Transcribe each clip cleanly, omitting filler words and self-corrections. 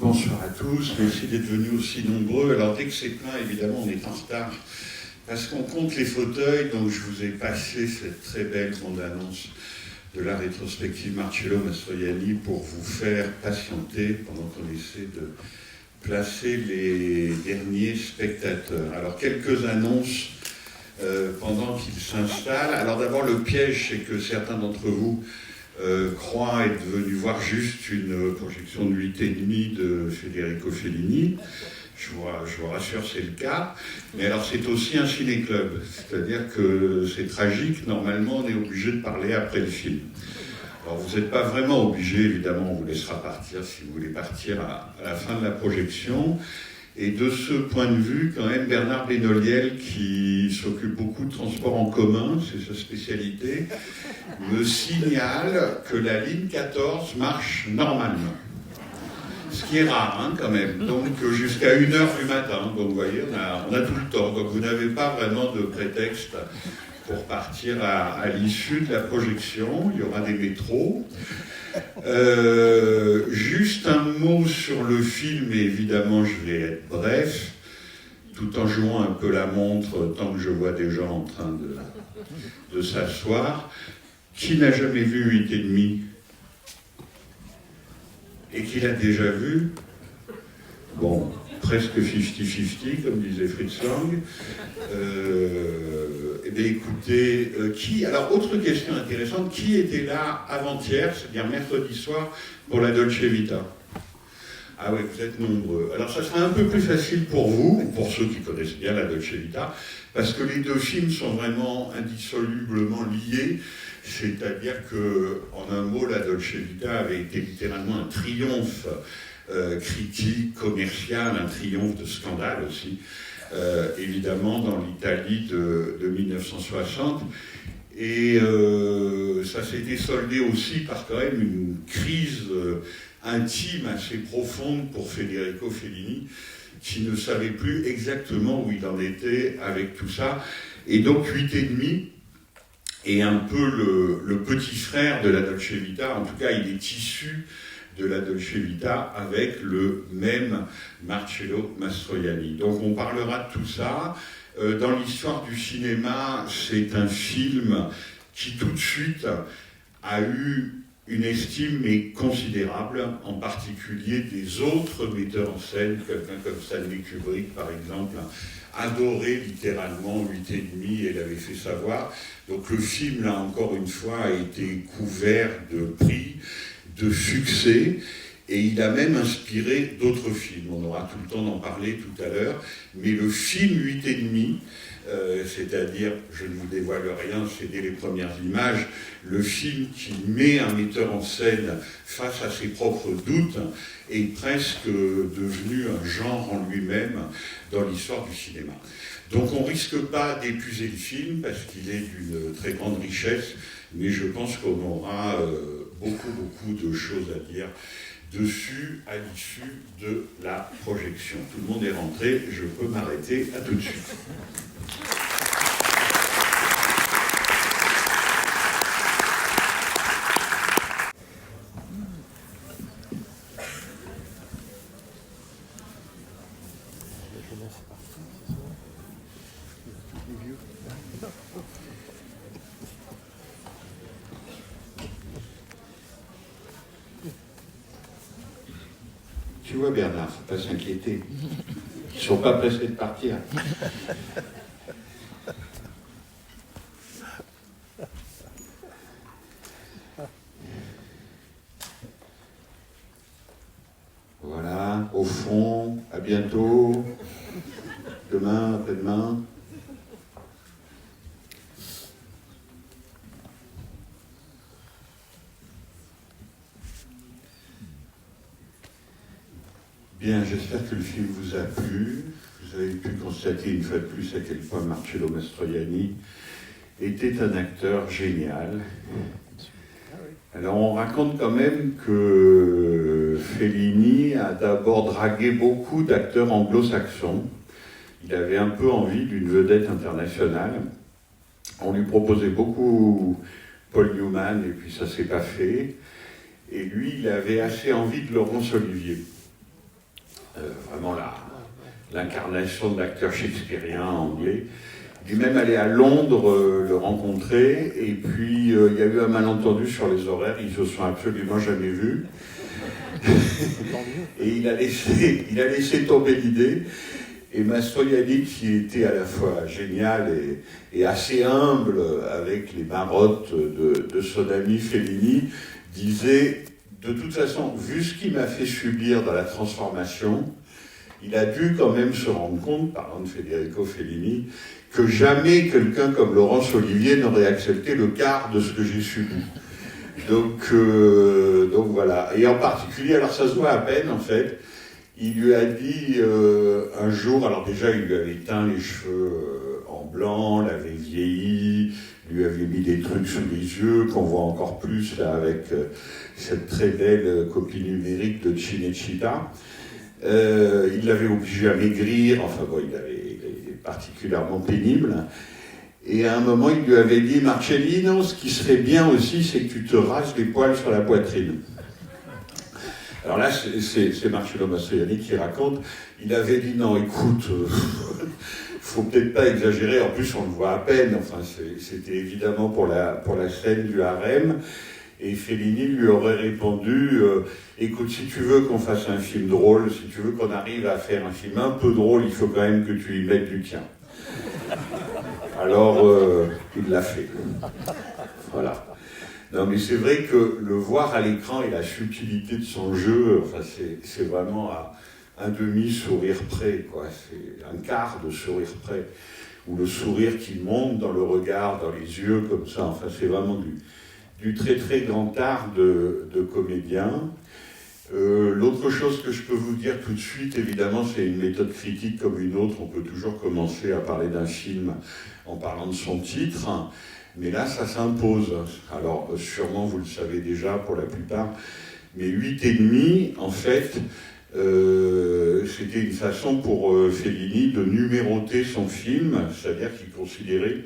Bonsoir à tous, merci d'être venus aussi nombreux. Alors dès que c'est plein, évidemment, on est en retard parce qu'on compte les fauteuils, donc je vous ai passé cette très belle bande-annonce de la rétrospective Marcello Mastroianni pour vous faire patienter pendant qu'on essaie de placer les derniers spectateurs. Alors quelques annonces pendant qu'ils s'installent. Alors d'abord le piège, c'est que certains d'entre vous croient être venus voir juste une projection de 8,5 de Federico Fellini. Je vous rassure, c'est le cas. Mais alors c'est aussi un ciné-club, c'est-à-dire que c'est tragique, normalement on est obligé de parler après le film. Alors vous n'êtes pas vraiment obligé, évidemment, on vous laissera partir si vous voulez partir à la fin de la projection. Et de ce point de vue, quand même, Bernard Benoliel, qui s'occupe beaucoup de transport en commun, c'est sa spécialité, me signale que la ligne 14 marche normalement. Ce qui est rare, hein, quand même. Donc jusqu'à 1h du matin. Donc vous voyez, on a tout le temps. Donc vous n'avez pas vraiment de prétexte pour partir à l'issue de la projection. Il y aura des métros. Juste un mot sur le film, et évidemment je vais être bref, tout en jouant un peu la montre tant que je vois des gens en train de s'asseoir. Qui n'a jamais vu 8,5 et qui l'a déjà vu? Bon, presque 50-50, comme disait Fritz Lang. Eh bien écoutez, alors autre question intéressante, qui était là avant-hier, c'est-à-dire mercredi soir, pour la Dolce Vita? Ah oui, vous êtes nombreux. Alors ça sera un peu plus facile pour vous, pour ceux qui connaissent bien la Dolce Vita, parce que les deux films sont vraiment indissolublement liés, c'est-à-dire que, en un mot, la Dolce Vita avait été littéralement un triomphe critique, commercial, un triomphe de scandale aussi, évidemment dans l'Italie de 1960. Et ça s'était soldé aussi par quand même une crise intime assez profonde pour Federico Fellini, qui ne savait plus exactement où il en était avec tout ça. Et donc 8,5 est un peu le petit frère de la Dolce Vita, en tout cas il est issu de la Dolce Vita avec le même Marcello Mastroianni. Donc on parlera de tout ça. Dans l'histoire du cinéma, c'est un film qui tout de suite a eu une estime mais considérable, en particulier des autres metteurs en scène, quelqu'un comme Stanley Kubrick par exemple, adorait littéralement 8,5 et l'avait fait savoir. Donc le film, là encore une fois, a été couvert de prix, de succès, et il a même inspiré d'autres films. On aura tout le temps d'en parler tout à l'heure, mais le film 8,5, c'est-à-dire, je ne vous dévoile rien, c'est dès les premières images, le film qui met un metteur en scène face à ses propres doutes est presque devenu un genre en lui-même dans l'histoire du cinéma. Donc on ne risque pas d'épuiser le film parce qu'il est d'une très grande richesse, mais je pense qu'on aura beaucoup de choses à dire dessus à l'issue de la projection. Tout le monde est rentré, je peux m'arrêter, à tout de suite. Tu vois Bernard, faut pas s'inquiéter. Ils ne sont pas pressés de partir. Voilà, au fond, à bientôt. Demain, après-demain. Bien, j'espère que le film vous a plu. Vous avez pu constater une fois de plus à quel point Marcello Mastroianni était un acteur génial. Alors on raconte quand même que Fellini a d'abord dragué beaucoup d'acteurs anglo-saxons. Il avait un peu envie d'une vedette internationale. On lui proposait beaucoup Paul Newman et puis ça ne s'est pas fait. Et lui, il avait assez envie de Laurence Olivier. vraiment l'incarnation de l'acteur shakespearien anglais. Il est même allé à Londres le rencontrer, et puis il y a eu un malentendu sur les horaires, ils se sont absolument jamais vus. Et il a laissé tomber l'idée. Et Mastroianni, qui était à la fois génial et assez humble avec les marottes de son ami Fellini, disait, de toute façon, vu ce qu'il m'a fait subir dans la transformation, il a dû quand même se rendre compte, parlant de Federico Fellini, que jamais quelqu'un comme Laurence Olivier n'aurait accepté le quart de ce que j'ai subi. Donc voilà. Et en particulier, alors ça se voit à peine en fait, il lui a dit un jour, alors déjà il lui avait teint les cheveux en blanc, l'avait vieilli, lui avait mis des trucs sous les yeux qu'on voit encore plus là avec cette très belle copie numérique de Cinecittà. Il l'avait obligé à maigrir, enfin bon, il est particulièrement pénible. Et à un moment, il lui avait dit, Marcellino, ce qui serait bien aussi, c'est que tu te rases les poils sur la poitrine. Alors là, c'est Marcello Mastroianni qui raconte, il avait dit, non, écoute, faut peut-être pas exagérer, en plus on le voit à peine, enfin c'était évidemment pour la scène du harem, et Fellini lui aurait répondu, écoute, si tu veux qu'on fasse un film drôle, si tu veux qu'on arrive à faire un film un peu drôle, il faut quand même que tu y mettes du tien. Alors, il l'a fait. Voilà. Non, mais c'est vrai que le voir à l'écran et la subtilité de son jeu, enfin, c'est vraiment à un demi-sourire près, quoi. C'est un quart de sourire près. Ou le sourire qui monte dans le regard, dans les yeux, comme ça. Enfin, c'est vraiment du très très grand art de comédien. L'autre chose que je peux vous dire tout de suite, évidemment, c'est une méthode critique comme une autre. On peut toujours commencer à parler d'un film en parlant de son titre, mais là, ça s'impose. Alors, sûrement, vous le savez déjà pour la plupart, mais 8,5, en fait, c'était une façon pour Fellini de numéroter son film, c'est-à-dire qu'il considérait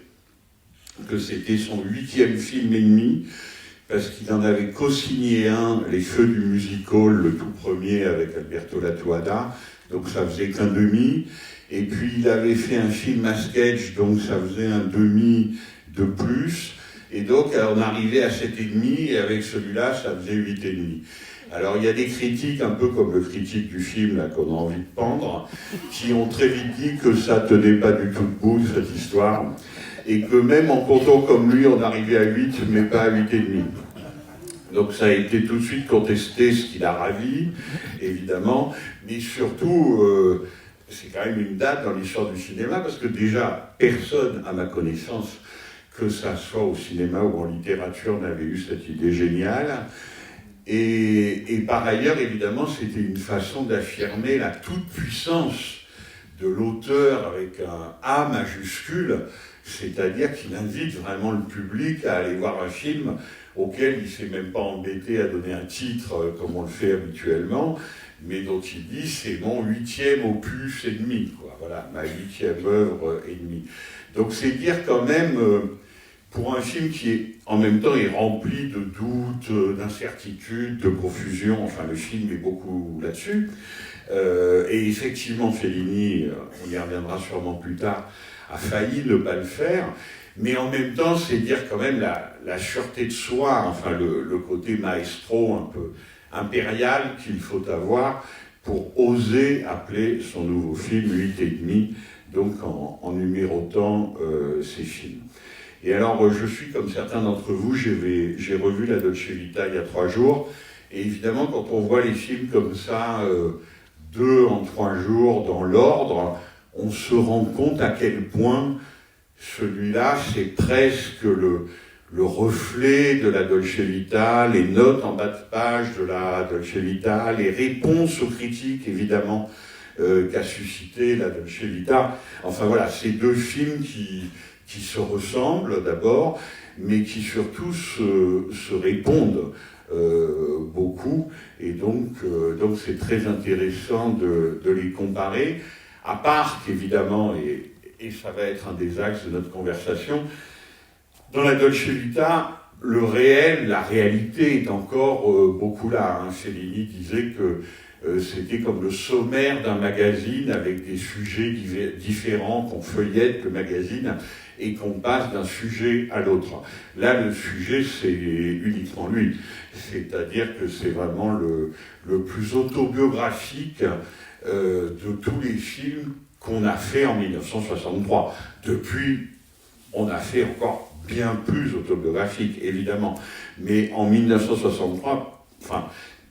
que c'était son 8e film et demi, parce qu'il en avait co-signé un, Les Feux du Music-Hall, le tout premier avec Alberto Lattuada, donc ça faisait qu'un demi, et puis il avait fait un film à sketch, donc ça faisait un demi de plus, et donc on arrivait à 7,5, et avec celui-là, ça faisait 8,5. Alors il y a des critiques, un peu comme le critique du film là qu'on a envie de pendre, qui ont très vite dit que ça tenait pas du tout debout, cette histoire, et que même en comptant comme lui, on arrivait à 8, mais pas à 8,5. Donc ça a été tout de suite contesté, ce qui l'a ravi, évidemment, mais surtout, c'est quand même une date dans l'histoire du cinéma, parce que déjà, personne, à ma connaissance, que ça soit au cinéma ou en littérature, n'avait eu cette idée géniale. Et par ailleurs, évidemment, c'était une façon d'affirmer la toute-puissance de l'auteur avec un A majuscule, c'est-à-dire qu'il invite vraiment le public à aller voir un film auquel il ne s'est même pas embêté à donner un titre comme on le fait habituellement, mais dont il dit c'est mon 8e opus et demi, quoi. Voilà, ma 8e œuvre et demie. Donc c'est dire quand même, pour un film qui est en même temps est rempli de doutes, d'incertitudes, de confusion, enfin le film est beaucoup là-dessus, et effectivement Fellini, on y reviendra sûrement plus tard, a failli ne pas le faire, mais en même temps, c'est dire quand même la sûreté de soi, enfin le côté maestro un peu impérial qu'il faut avoir pour oser appeler son nouveau film 8,5, donc en numérotant ses films. Et alors, je suis comme certains d'entre vous, j'ai revu la Dolce Vita il y a 3 jours, et évidemment, quand on voit les films comme ça, 2 en 3 jours, dans l'ordre, on se rend compte à quel point celui-là, c'est presque le reflet de la Dolce Vita, les notes en bas de page de la Dolce Vita, les réponses aux critiques, évidemment, qu'a suscité la Dolce Vita. Enfin voilà, c'est 2 films qui se ressemblent d'abord, mais qui surtout se répondent beaucoup, et donc c'est très intéressant de les comparer, à part qu'évidemment, et ça va être un des axes de notre conversation, dans la Dolce Vita, le réel, la réalité est encore beaucoup là. Fellini disait que C'était comme le sommaire d'un magazine avec des sujets différents qu'on feuillette le magazine et qu'on passe d'un sujet à l'autre. Là, le sujet, c'est uniquement lui. C'est-à-dire que c'est vraiment le plus autobiographique de tous les films qu'on a fait en 1963. Depuis, on a fait encore bien plus autobiographique, évidemment. Mais en 1963,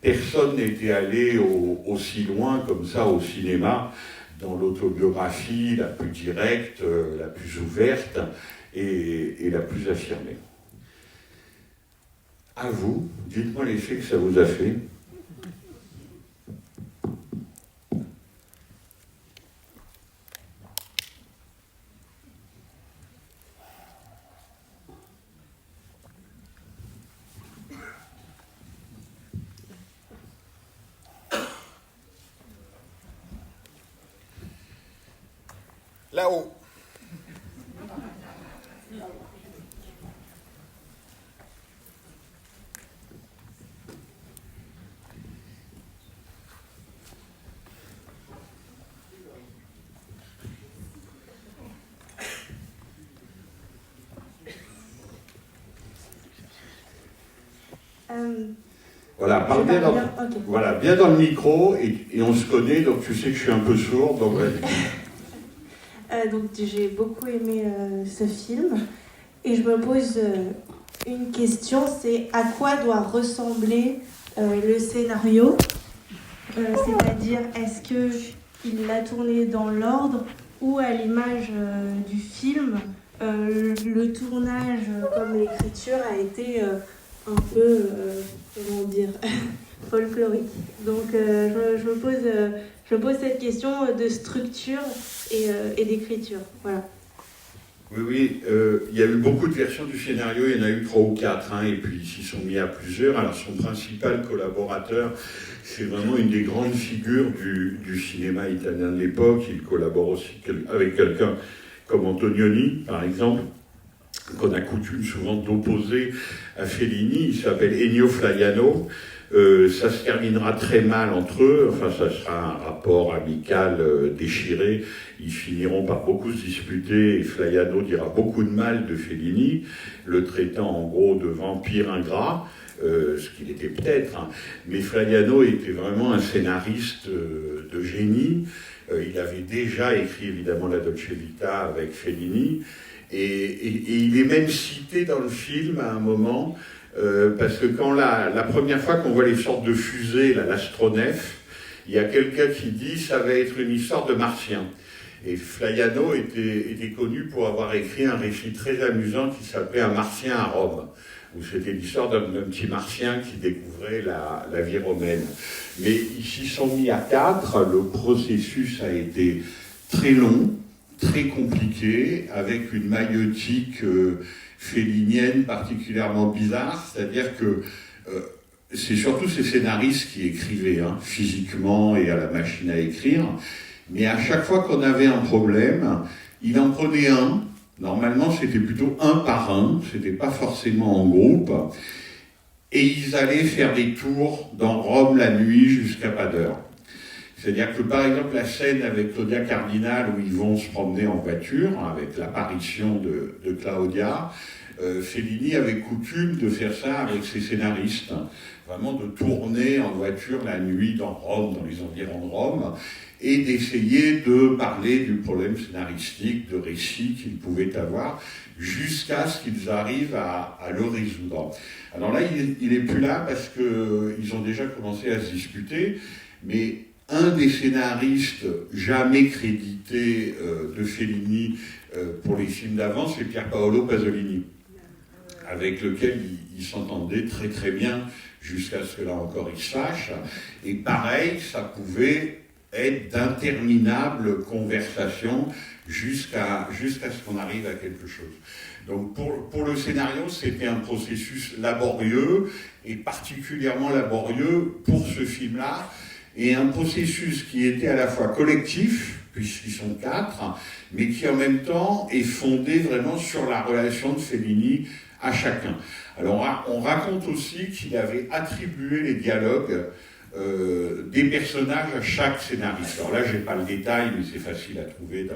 personne n'était allé aussi loin comme ça au cinéma, dans l'autobiographie la plus directe, la plus ouverte et la plus affirmée. À vous, dites-moi l'effet que ça vous a fait. Là-haut. Voilà, parle bien dans, okay. Voilà, bien dans le micro et on se connaît, donc tu sais que je suis un peu sourd, donc donc j'ai beaucoup aimé ce film et je me pose une question, c'est à quoi doit ressembler le scénario, c'est-à-dire est-ce qu'il l'a tourné dans l'ordre ou à l'image du film, le tournage comme l'écriture a été un peu, comment dire, folklorique. Donc je me pose cette question de structure et d'écriture. Voilà. Oui, il y a eu beaucoup de versions du scénario, il y en a eu 3 ou 4, et puis ils s'y sont mis à plusieurs. Alors son principal collaborateur, c'est vraiment une des grandes figures du cinéma italien de l'époque. Il collabore aussi avec quelqu'un comme Antonioni, par exemple, qu'on a coutume souvent d'opposer à Fellini. Il s'appelle Ennio Flaiano. Ça se terminera très mal entre eux, ça sera un rapport amical déchiré, ils finiront par beaucoup se disputer et Flaiano dira beaucoup de mal de Fellini, le traitant en gros de vampire ingrat, ce qu'il était peut-être, mais Flaiano était vraiment un scénariste de génie, il avait déjà écrit évidemment la Dolce Vita avec Fellini, et il est même cité dans le film à un moment, parce que quand la première fois qu'on voit les sortes de fusées, l'astronef, il y a quelqu'un qui dit ça va être une histoire de martiens. Et Flaiano était connu pour avoir écrit un récit très amusant qui s'appelait Un martien à Rome, où c'était l'histoire d'un petit martien qui découvrait la vie romaine. Mais ils s'y sont mis à 4, le processus a été très long, très compliqué, avec une maïeutique fellinienne particulièrement bizarre, c'est-à-dire que c'est surtout ces scénaristes qui écrivaient, physiquement et à la machine à écrire, mais à chaque fois qu'on avait un problème, il en prenait un, normalement c'était plutôt un par un, c'était pas forcément en groupe, et ils allaient faire des tours dans Rome la nuit jusqu'à pas d'heure. C'est-à-dire que, par exemple, la scène avec Claudia Cardinal, où ils vont se promener en voiture, avec l'apparition de Claudia, Fellini avait coutume de faire ça avec ses scénaristes, vraiment de tourner en voiture la nuit dans Rome, dans les environs de Rome, et d'essayer de parler du problème scénaristique, de récit qu'ils pouvaient avoir, jusqu'à ce qu'ils arrivent à le résoudre. Alors là, il n'est plus là parce qu'ils ont déjà commencé à se disputer, mais un des scénaristes jamais crédités de Fellini pour les films d'avant, c'est Pier Paolo Pasolini, avec lequel il s'entendait très très bien jusqu'à ce que là encore il se fâche. Et pareil, ça pouvait être d'interminables conversations jusqu'à ce qu'on arrive à quelque chose. Donc pour le scénario, c'était un processus laborieux, et particulièrement laborieux pour ce film-là, et un processus qui était à la fois collectif, puisqu'ils sont 4, mais qui en même temps est fondé vraiment sur la relation de Fellini à chacun. Alors on raconte aussi qu'il avait attribué les dialogues des personnages à chaque scénariste. Alors là, je n'ai pas le détail, mais c'est facile à trouver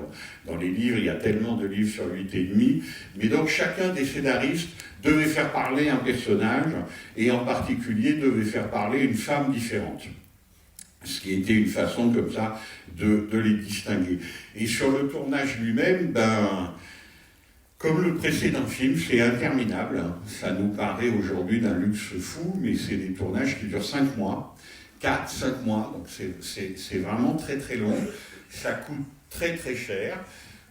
dans les livres. Il y a tellement de livres sur 8,5. Mais donc, chacun des scénaristes devait faire parler un personnage, et en particulier devait faire parler une femme différente. Ce qui était une façon comme ça de les distinguer. Et sur le tournage lui-même, comme le précédent film, c'est interminable. Ça nous paraît aujourd'hui d'un luxe fou, mais c'est des tournages qui durent 5 mois. 4-5 mois, donc c'est vraiment très très long, ça coûte très très cher,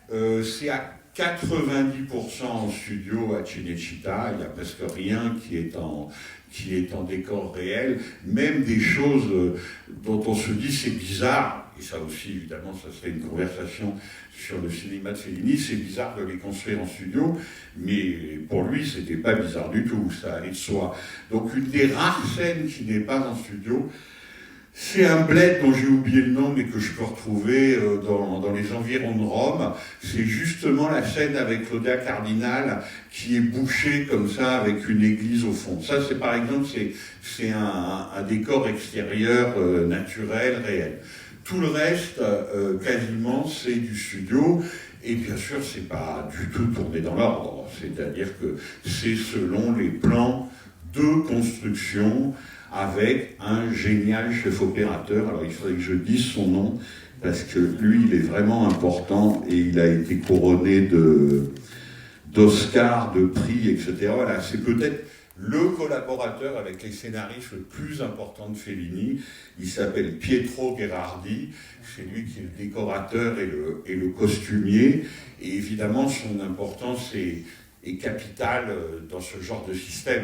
c'est à 90% en studio à Cinecittà, il n'y a presque rien qui est en décor réel, même des choses dont on se dit c'est bizarre, et ça aussi évidemment ça serait une conversation sur le cinéma de Fellini, c'est bizarre de les construire en studio, mais pour lui c'était pas bizarre du tout, ça allait de soi. Donc une des rares scènes qui n'est pas en studio, c'est un bled dont j'ai oublié le nom, mais que je peux retrouver dans les environs de Rome. C'est justement la scène avec Claudia Cardinal qui est bouchée comme ça avec une église au fond. Ça, c'est par exemple, c'est un décor extérieur naturel, réel. Tout le reste, quasiment, c'est du studio. Et bien sûr, c'est pas du tout tourné dans l'ordre. C'est-à-dire que c'est selon les plans de construction, avec un génial chef opérateur. Alors il faudrait que je dise son nom, parce que lui, il est vraiment important, et il a été couronné d'Oscars, de prix, etc. Voilà, c'est peut-être le collaborateur avec les scénaristes le plus important de Fellini. Il s'appelle Pietro Gherardi, c'est lui qui est le décorateur et le costumier, et évidemment son importance est capitale dans ce genre de système.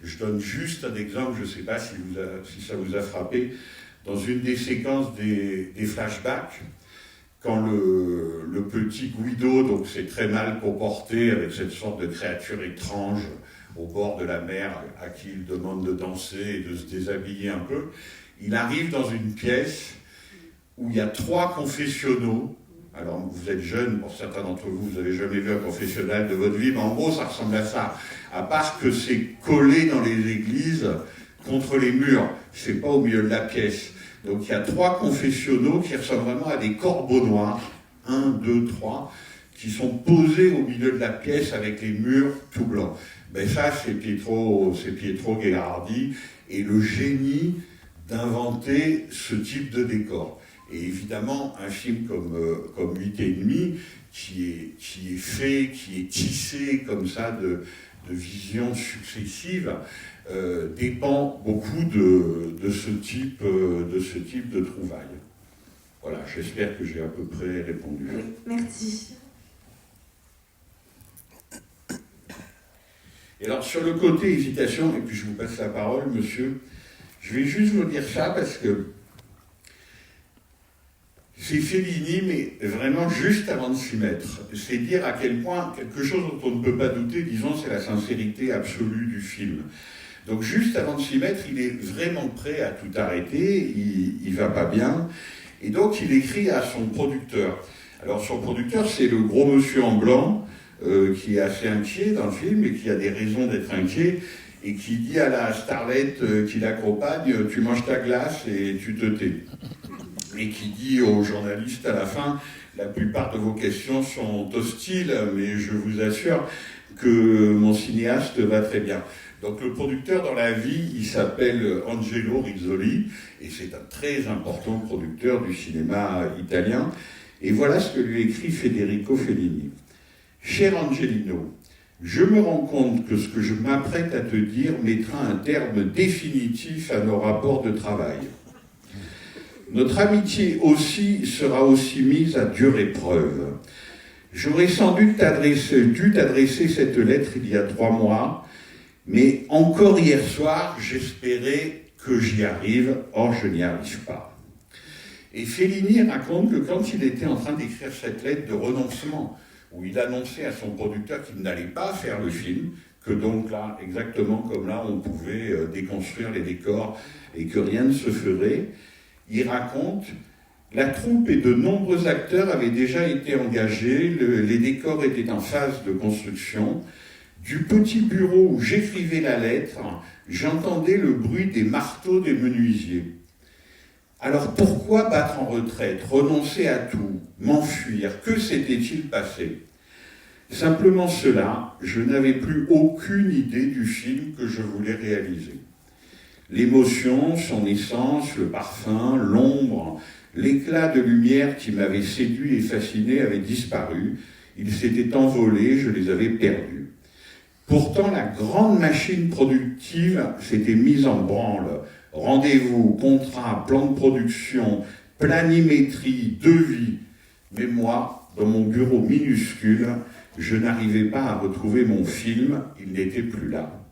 Je donne juste un exemple, je ne sais pas si ça vous a frappé, dans une des séquences des flashbacks, quand le petit Guido, donc c'est très mal comporté avec cette sorte de créature étrange au bord de la mer à qui il demande de danser et de se déshabiller un peu, il arrive dans une pièce où il y a 3 confessionnaux. Alors, vous êtes jeunes, pour certains d'entre vous, vous n'avez jamais vu un confessionnal de votre vie, mais en gros, ça ressemble à ça. À part que c'est collé dans les églises contre les murs, c'est pas au milieu de la pièce. Donc, il y a 3 confessionnaux qui ressemblent vraiment à des corbeaux noirs, 1, 2, 3, qui sont posés au milieu de la pièce avec les murs tout blancs. Ben ça, c'est Pietro Gherardi, et le génie d'inventer ce type de décor. Et évidemment, un film comme 8,5, qui est fait, qui est tissé comme ça de visions successives, dépend beaucoup de ce type de trouvailles. Voilà, j'espère que j'ai à peu près répondu. Oui, merci. Et alors, sur le côté hésitation, et puis je vous passe la parole, monsieur, je vais juste vous dire ça parce que c'est Fellini, mais vraiment juste avant de s'y mettre. C'est dire à quel point, quelque chose dont on ne peut pas douter, disons, c'est la sincérité absolue du film. Donc juste avant de s'y mettre, il est vraiment prêt à tout arrêter, il va pas bien, et donc il écrit à son producteur. Alors son producteur, c'est le gros monsieur en blanc, qui est assez inquiet dans le film, et qui a des raisons d'être inquiet, et qui dit à la starlette qui l'accompagne, tu manges ta glace et tu te tais. Et qui dit aux journalistes à la fin, la plupart de vos questions sont hostiles, mais je vous assure que mon cinéaste va très bien. Donc le producteur dans la vie, il s'appelle Angelo Rizzoli, et c'est un très important producteur du cinéma italien. Et voilà ce que lui écrit Federico Fellini. « Cher Angelino, je me rends compte que ce que je m'apprête à te dire mettra un terme définitif à nos rapports de travail. Notre amitié aussi sera aussi mise à dure épreuve. J'aurais sans doute dû t'adresser cette lettre il y a 3 mois, mais encore hier soir, j'espérais que j'y arrive, or je n'y arrive pas. » Et Fellini raconte que quand il était en train d'écrire cette lettre de renoncement, où il annonçait à son producteur qu'il n'allait pas faire le film, que donc là, exactement comme là, on pouvait déconstruire les décors et que rien ne se ferait, il raconte « La troupe et de nombreux acteurs avaient déjà été engagés, les décors étaient en phase de construction. Du petit bureau où j'écrivais la lettre, j'entendais le bruit des marteaux des menuisiers. Alors pourquoi battre en retraite, renoncer à tout, m'enfuir? Que s'était-il passé? Simplement cela, je n'avais plus aucune idée du film que je voulais réaliser. L'émotion, son essence, le parfum, l'ombre, l'éclat de lumière qui m'avait séduit et fasciné avaient disparu. Ils s'étaient envolés, je les avais perdus. Pourtant, la grande machine productive s'était mise en branle. Rendez-vous, contrat, plan de production, planimétrie, devis. Mais moi, dans mon bureau minuscule, je n'arrivais pas à retrouver mon film, il n'était plus là.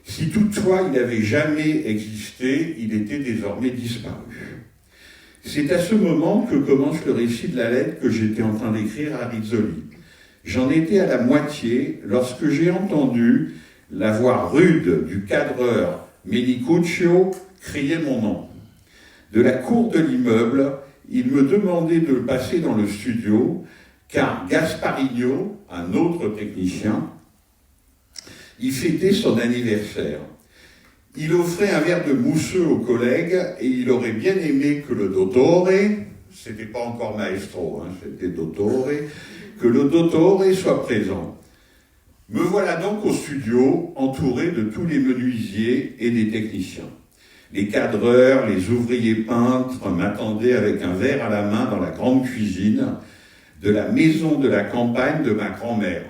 Si toutefois il n'avait jamais existé, il était désormais disparu. C'est à ce moment que commence le récit de la lettre que j'étais en train d'écrire à Rizzoli. J'en étais à la moitié lorsque j'ai entendu la voix rude du cadreur Menicuccio crier mon nom. De la cour de l'immeuble, il me demandait de le passer dans le studio, car Gasparino, un autre technicien, y fêtait son anniversaire. Il offrait un verre de mousseux aux collègues et il aurait bien aimé que le dottore, c'était pas encore maestro, c'était dottore, que le dottore soit présent. Me voilà donc au studio, entouré de tous les menuisiers et des techniciens. Les cadreurs, les ouvriers peintres m'attendaient avec un verre à la main dans la grande cuisine de la maison de la campagne de ma grand-mère.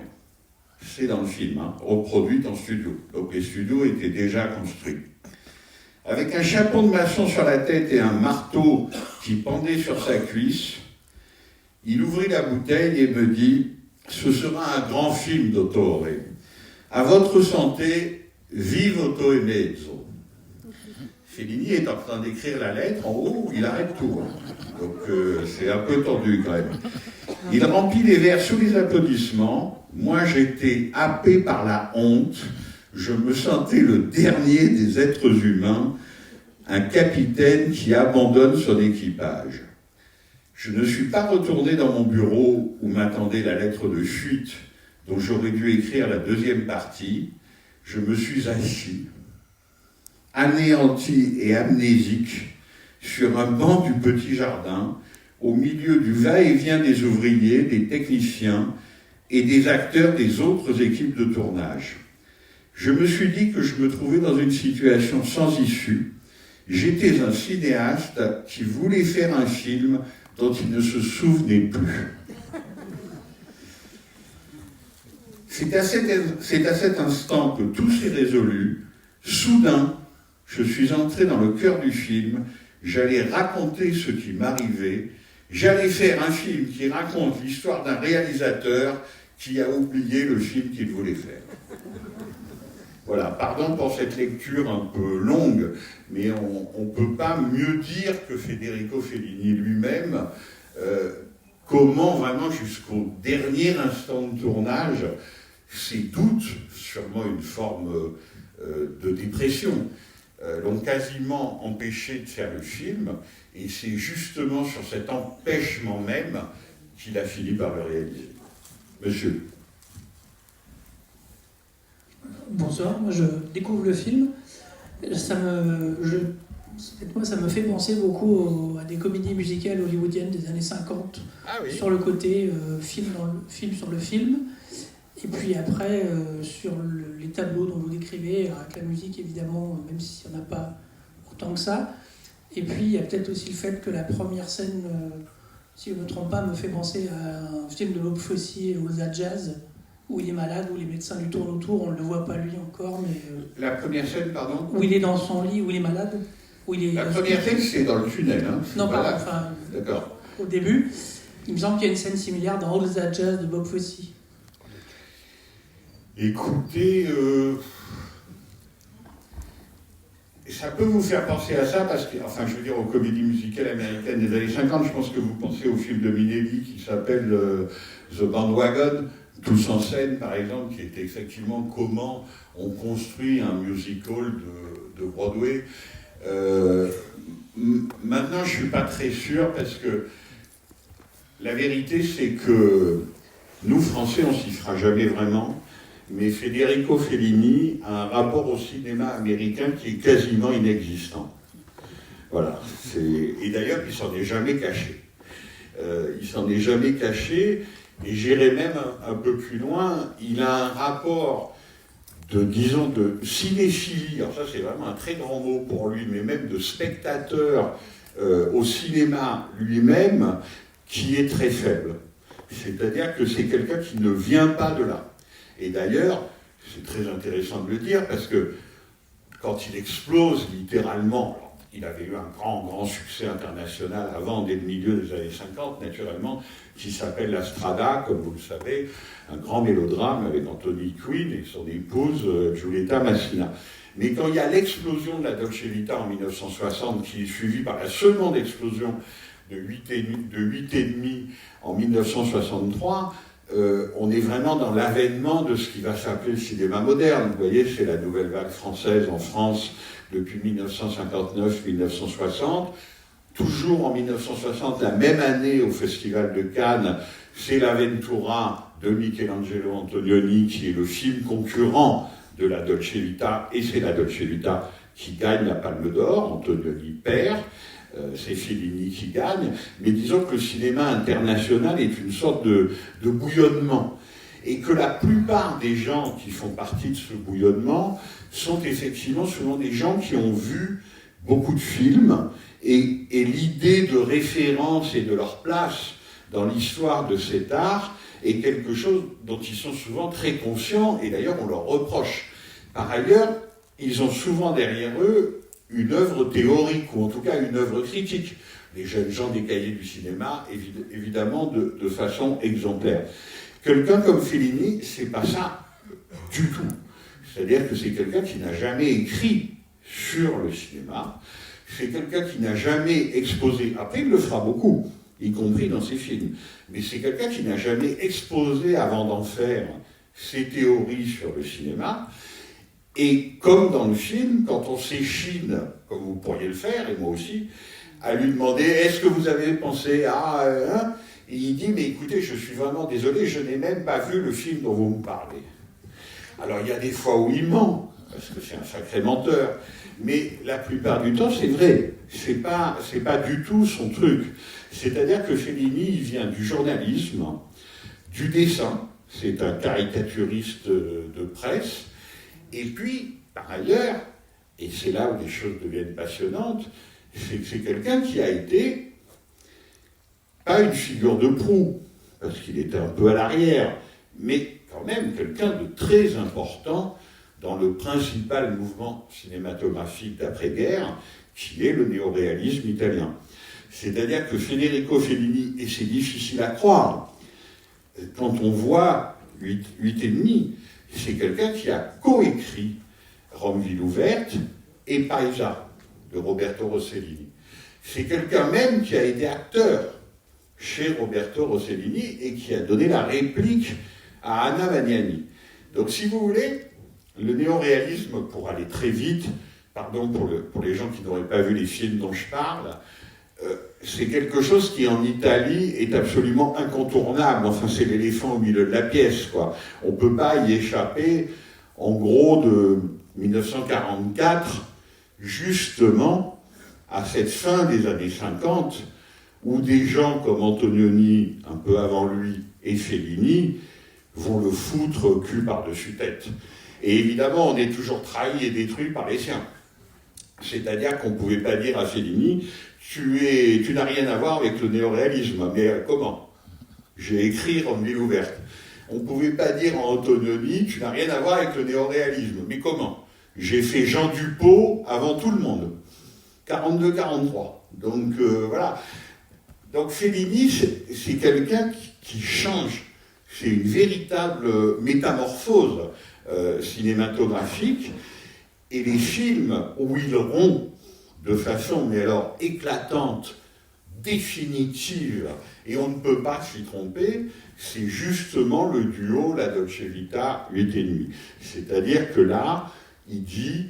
C'est dans le film, reproduite en studio. Donc les studios étaient déjà construits. Avec un chapeau de maçon sur la tête et un marteau qui pendait sur sa cuisse, il ouvrit la bouteille et me dit « Ce sera un grand film, dottore. À votre santé, vive e mezzo. » Fellini est en train d'écrire la lettre, en haut, il arrête tout. Donc c'est un peu tendu quand même. Il remplit les verres sous les applaudissements. Moi, j'étais happé par la honte. Je me sentais le dernier des êtres humains, un capitaine qui abandonne son équipage. Je ne suis pas retourné dans mon bureau où m'attendait la lettre de fuite dont j'aurais dû écrire la deuxième partie. Je me suis assis, anéanti et amnésique, sur un banc du petit jardin, au milieu du va-et-vient des ouvriers, des techniciens et des acteurs des autres équipes de tournage. Je me suis dit que je me trouvais dans une situation sans issue. J'étais un cinéaste qui voulait faire un film dont il ne se souvenait plus. C'est à cet instant que tout s'est résolu. Soudain, je suis entré dans le cœur du film. J'allais raconter ce qui m'arrivait. J'allais faire un film qui raconte l'histoire d'un réalisateur qui a oublié le film qu'il voulait faire. Voilà, pardon pour cette lecture un peu longue, mais on ne peut pas mieux dire que Federico Fellini lui-même, comment vraiment jusqu'au dernier instant de tournage, ses doutes, sûrement une forme de dépression, l'ont quasiment empêché de faire le film, et c'est justement sur cet empêchement même qu'il a fini par le réaliser. Monsieur. Bonsoir, moi je découvre le film. Ça me fait penser beaucoup à des comédies musicales hollywoodiennes des années 50, sur le côté film sur le film, et puis après sur les tableaux dont vous décrivez, avec la musique évidemment, même s'il n'y en a pas autant que ça. Et puis il y a peut-être aussi le fait que la première scène, si je ne me trompe pas, me fait penser à un film de Bob Fosse, aux Jazz, où il est malade, où les médecins lui tournent autour, on ne le voit pas lui encore, mais... La première scène, pardon? Où il est dans son lit, où il est malade, où il est... La première scène, c'est dans le tunnel, hein? Non, voilà. pardon, enfin... D'accord. Au début, il me semble qu'il y a une scène similaire dans All That Jazz de Bob Fosse. Écoutez, ça peut vous faire penser à ça, parce que, enfin, je veux dire, aux comédies musicales américaines des années 50, je pense que vous pensez au film de Minelli qui s'appelle The Bandwagon, Tous en scène, par exemple, qui était effectivement comment on construit un musical de Broadway. Maintenant, je ne suis pas très sûr, parce que la vérité, c'est que nous, Français, on s'y fera jamais vraiment, mais Federico Fellini a un rapport au cinéma américain qui est quasiment inexistant. Voilà. Et d'ailleurs, il s'en est jamais caché. Il s'en est jamais caché, et j'irai même un peu plus loin. Il a un rapport disons, de cinéphilie, alors ça c'est vraiment un très grand mot pour lui, mais même de spectateur au cinéma lui-même, qui est très faible. C'est-à-dire que c'est quelqu'un qui ne vient pas de là. Et d'ailleurs, c'est très intéressant de le dire, parce que quand il explose littéralement, alors, il avait eu un grand succès international avant, dès le milieu des années 50, naturellement, qui s'appelle La Strada, comme vous le savez, un grand mélodrame avec Anthony Quinn et son épouse Giulietta Massina. Mais quand il y a l'explosion de la Dolce Vita en 1960, qui est suivie par la seconde explosion de 8,5 en 1963, on est vraiment dans l'avènement de ce qui va s'appeler le cinéma moderne. Vous voyez, c'est la nouvelle vague française en France depuis 1959-1960. Toujours en 1960, la même année au Festival de Cannes, c'est l'Avventura de Michelangelo Antonioni qui est le film concurrent de la Dolce Vita, et c'est la Dolce Vita qui gagne la Palme d'Or. Antonioni perd, c'est Fellini qui gagne, mais disons que le cinéma international est une sorte de bouillonnement, et que la plupart des gens qui font partie de ce bouillonnement sont effectivement souvent des gens qui ont vu beaucoup de films, et l'idée de référence et de leur place dans l'histoire de cet art est quelque chose dont ils sont souvent très conscients, et d'ailleurs on leur reproche. Par ailleurs, ils ont souvent derrière eux une œuvre théorique, ou en tout cas une œuvre critique. Les jeunes gens des cahiers du cinéma, évidemment, de façon exemplaire. Quelqu'un comme Fellini, c'est pas ça du tout. C'est-à-dire que c'est quelqu'un qui n'a jamais écrit sur le cinéma, c'est quelqu'un qui n'a jamais exposé, après il le fera beaucoup, y compris dans ses films, mais c'est quelqu'un qui n'a jamais exposé avant d'en faire ses théories sur le cinéma. Et comme dans le film, quand on s'échine, comme vous pourriez le faire, et moi aussi, à lui demander « Est-ce que vous avez pensé à... Et il dit « Mais écoutez, je suis vraiment désolé, je n'ai même pas vu le film dont vous me parlez. » Alors il y a des fois où il ment, parce que c'est un sacré menteur, mais la plupart du temps, c'est vrai. C'est pas du tout son truc. C'est-à-dire que Fellini, il vient du journalisme, du dessin, c'est un caricaturiste de presse, et puis, par ailleurs, et c'est là où les choses deviennent passionnantes, c'est que c'est quelqu'un qui a été, pas une figure de proue, parce qu'il était un peu à l'arrière, mais quand même quelqu'un de très important dans le principal mouvement cinématographique d'après-guerre, qui est le néoréalisme italien. C'est-à-dire que Federico Fellini, et c'est difficile à croire, quand on voit 8,5, c'est quelqu'un qui a coécrit Rome ville ouverte et Paisa de Roberto Rossellini. C'est quelqu'un même qui a été acteur chez Roberto Rossellini et qui a donné la réplique à Anna Magnani. Donc si vous voulez, le néoréalisme, pour aller très vite, pardon pour les gens qui n'auraient pas vu les films dont je parle, c'est quelque chose qui en Italie est absolument incontournable. Enfin, c'est l'éléphant au milieu de la pièce, quoi. On ne peut pas y échapper, en gros, de 1944, justement, à cette fin des années 50, où des gens comme Antonioni, un peu avant lui, et Fellini, vont le foutre cul par-dessus tête. Et évidemment, on est toujours trahi et détruit par les siens. C'est-à-dire qu'on ne pouvait pas dire à Fellini « Tu n'as rien à voir avec le néoréalisme. » Mais comment ? J'ai écrit Rome ville ouverte. On ne pouvait pas dire à Antonioni « Tu n'as rien à voir avec le néoréalisme. » Mais comment ? J'ai fait Jean Dupeau avant tout le monde. 42-43. Donc voilà. Donc Fellini, c'est quelqu'un qui change. C'est une véritable métamorphose cinématographique. Et les films où il rompt de façon, mais alors éclatante, définitive, et on ne peut pas s'y tromper, c'est justement le duo La Dolce Vita 8,5. C'est-à-dire que là, il dit,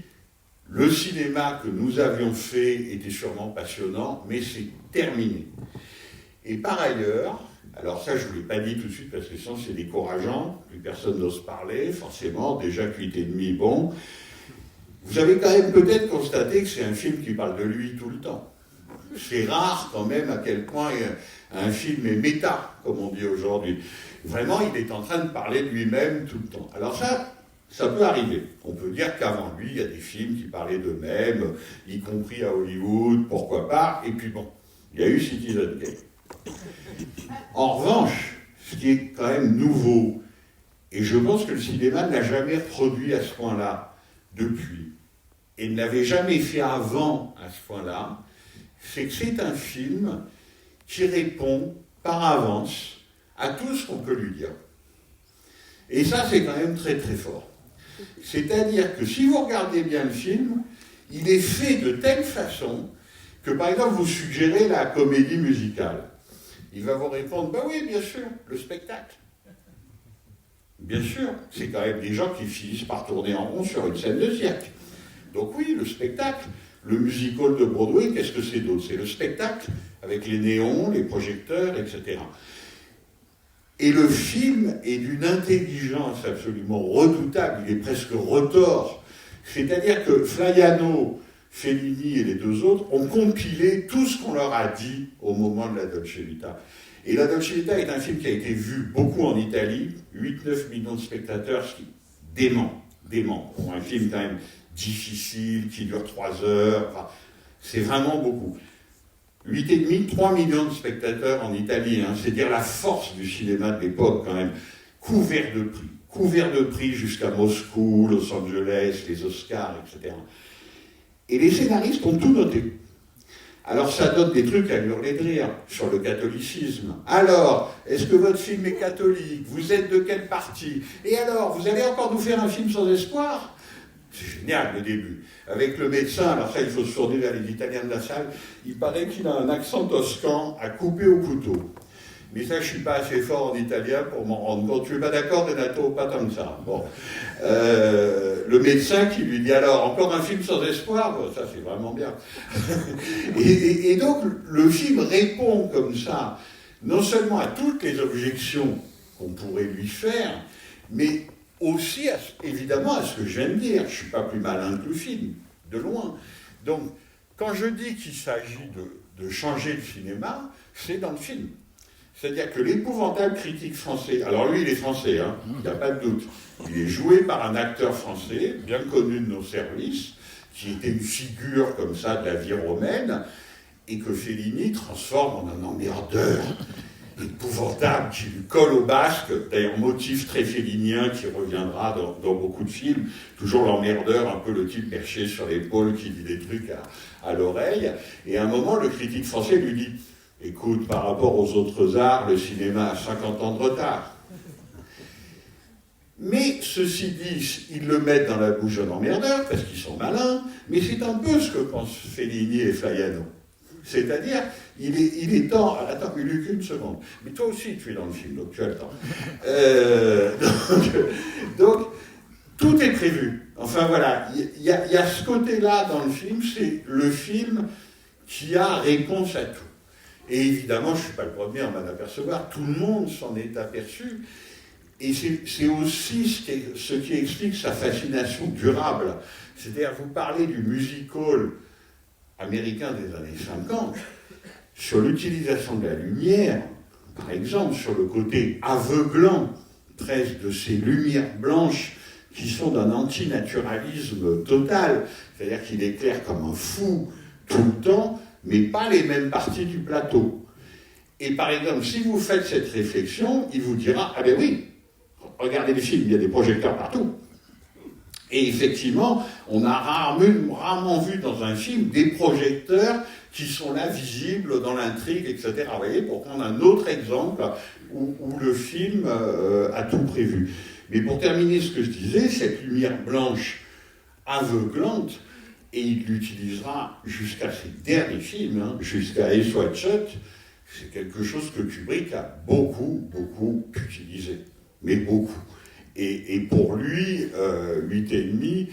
le cinéma que nous avions fait était sûrement passionnant, mais c'est terminé. Et par ailleurs, alors ça je ne vous l'ai pas dit tout de suite parce que sinon c'est décourageant, plus personne n'ose parler, forcément, déjà que 8,5, bon. Vous avez quand même peut-être constaté que c'est un film qui parle de lui tout le temps. C'est rare quand même à quel point un film est méta, comme on dit aujourd'hui. Vraiment, il est en train de parler de lui-même tout le temps. Alors ça peut arriver. On peut dire qu'avant lui, il y a des films qui parlaient d'eux-mêmes, y compris à Hollywood, pourquoi pas. Et puis bon, il y a eu Citizen Kane. En revanche, ce qui est quand même nouveau, et je pense que le cinéma n'a jamais reproduit à ce point-là depuis, et ne l'avait jamais fait avant à ce point-là, c'est que c'est un film qui répond par avance à tout ce qu'on peut lui dire. Et ça, c'est quand même très très fort. C'est-à-dire que si vous regardez bien le film, il est fait de telle façon que, par exemple, vous suggérez la comédie musicale. Il va vous répondre, bah oui, bien sûr, le spectacle. Bien sûr, c'est quand même des gens qui finissent par tourner en rond sur une scène de cirque. Donc oui, le spectacle, le musical de Broadway, qu'est-ce que c'est d'autre? C'est le spectacle, avec les néons, les projecteurs, etc. Et le film est d'une intelligence absolument redoutable, il est presque retors. C'est-à-dire que Flaiano, Fellini et les deux autres ont compilé tout ce qu'on leur a dit au moment de la Dolce Vita. Et la Dolce Vita est un film qui a été vu beaucoup en Italie, 8-9 millions de spectateurs, ce qui est dément. Pour un film quand même difficile, qui dure 3 heures, enfin, c'est vraiment beaucoup. 8,5, 3 millions de spectateurs en Italie, c'est dire la force du cinéma de l'époque quand même, couvert de prix jusqu'à Moscou, Los Angeles, les Oscars, etc. Et les scénaristes ont tout noté. Alors ça donne des trucs à hurler de rire sur le catholicisme. Alors, est-ce que votre film est catholique? Vous êtes de quel parti? Et alors, vous allez encore nous faire un film sans espoir? C'est génial le début. Avec le médecin, alors ça il faut se tourner vers les Italiens de la salle, il paraît qu'il a un accent toscan à couper au couteau. Mais ça, je ne suis pas assez fort en italien pour m'en rendre compte. Tu n'es pas d'accord, Renato? Pas tant que ça. Bon. Le médecin qui lui dit alors, encore un film sans espoir? Bon, ça, c'est vraiment bien. et donc, le film répond comme ça, non seulement à toutes les objections qu'on pourrait lui faire, mais aussi, évidemment, à ce que je viens de dire. Je ne suis pas plus malin que le film, de loin. Donc, quand je dis qu'il s'agit de changer le cinéma, c'est dans le film. C'est-à-dire que l'épouvantable critique français, alors lui il est français, il n'y a pas de doute, il est joué par un acteur français, bien connu de nos services, qui était une figure comme ça de la vie romaine, et que Fellini transforme en un emmerdeur épouvantable qui lui colle au basque, d'ailleurs motif très félinien qui reviendra dans beaucoup de films, toujours l'emmerdeur, un peu le type perché sur l'épaule qui dit des trucs à l'oreille, et à un moment le critique français lui dit: écoute, par rapport aux autres arts, le cinéma a 50 ans de retard. Mais ceci dit, ils le mettent dans la bouche d'un emmerdeur, parce qu'ils sont malins, mais c'est un peu ce que pensent Fellini et Flaiano. C'est-à-dire, il est temps... Attends, il n'y a qu'une seconde. Mais toi aussi, tu es dans le film, donc tu as le temps. Donc, tout est prévu. Enfin voilà, il y a ce côté-là dans le film, c'est le film qui a réponse à tout. Et évidemment, je ne suis pas le premier à m'en apercevoir, tout le monde s'en est aperçu. Et c'est aussi ce qui explique sa fascination durable. C'est-à-dire, vous parlez du musical américain des années 50, sur l'utilisation de la lumière, par exemple, sur le côté aveuglant, presque, de ces lumières blanches qui sont d'un antinaturalisme total. C'est-à-dire qu'il éclaire comme un fou tout le temps, mais pas les mêmes parties du plateau. Et par exemple, si vous faites cette réflexion, il vous dira: ah ben oui, regardez les films, il y a des projecteurs partout. Et effectivement, on a rarement vu dans un film des projecteurs qui sont là, visibles dans l'intrigue, etc. Vous voyez, pour prendre un autre exemple où le film a tout prévu. Mais pour terminer ce que je disais, cette lumière blanche aveuglante, et il l'utilisera jusqu'à ses derniers films, jusqu'à Eyes Wide Shut, c'est quelque chose que Kubrick a beaucoup utilisé. Mais beaucoup. Et pour lui, 8,5,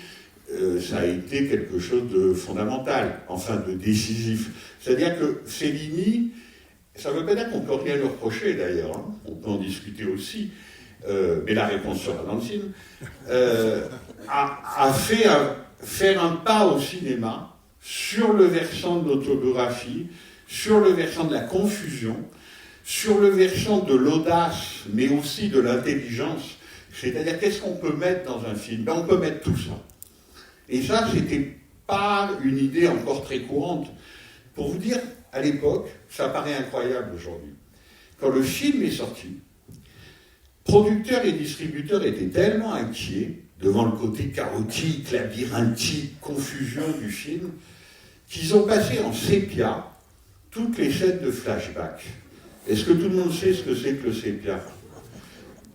ça a été quelque chose de fondamental, enfin de décisif. C'est-à-dire que Fellini, ça ne veut pas dire qu'on ne peut rien lui reprocher d'ailleurs, on peut en discuter aussi, mais la réponse sera dans le film, a faire un pas au cinéma sur le versant de l'autobiographie, sur le versant de la confusion, sur le versant de l'audace, mais aussi de l'intelligence. C'est-à-dire, qu'est-ce qu'on peut mettre dans un film? On peut mettre tout ça. Et ça, c'était pas une idée encore très courante. Pour vous dire, à l'époque, ça paraît incroyable aujourd'hui. Quand le film est sorti, producteurs et distributeurs étaient tellement inquiets devant le côté chaotique, labyrinthique, confusion du film, qu'ils ont passé en sépia toutes les scènes de flashback. Est-ce que tout le monde sait ce que c'est que le sépia?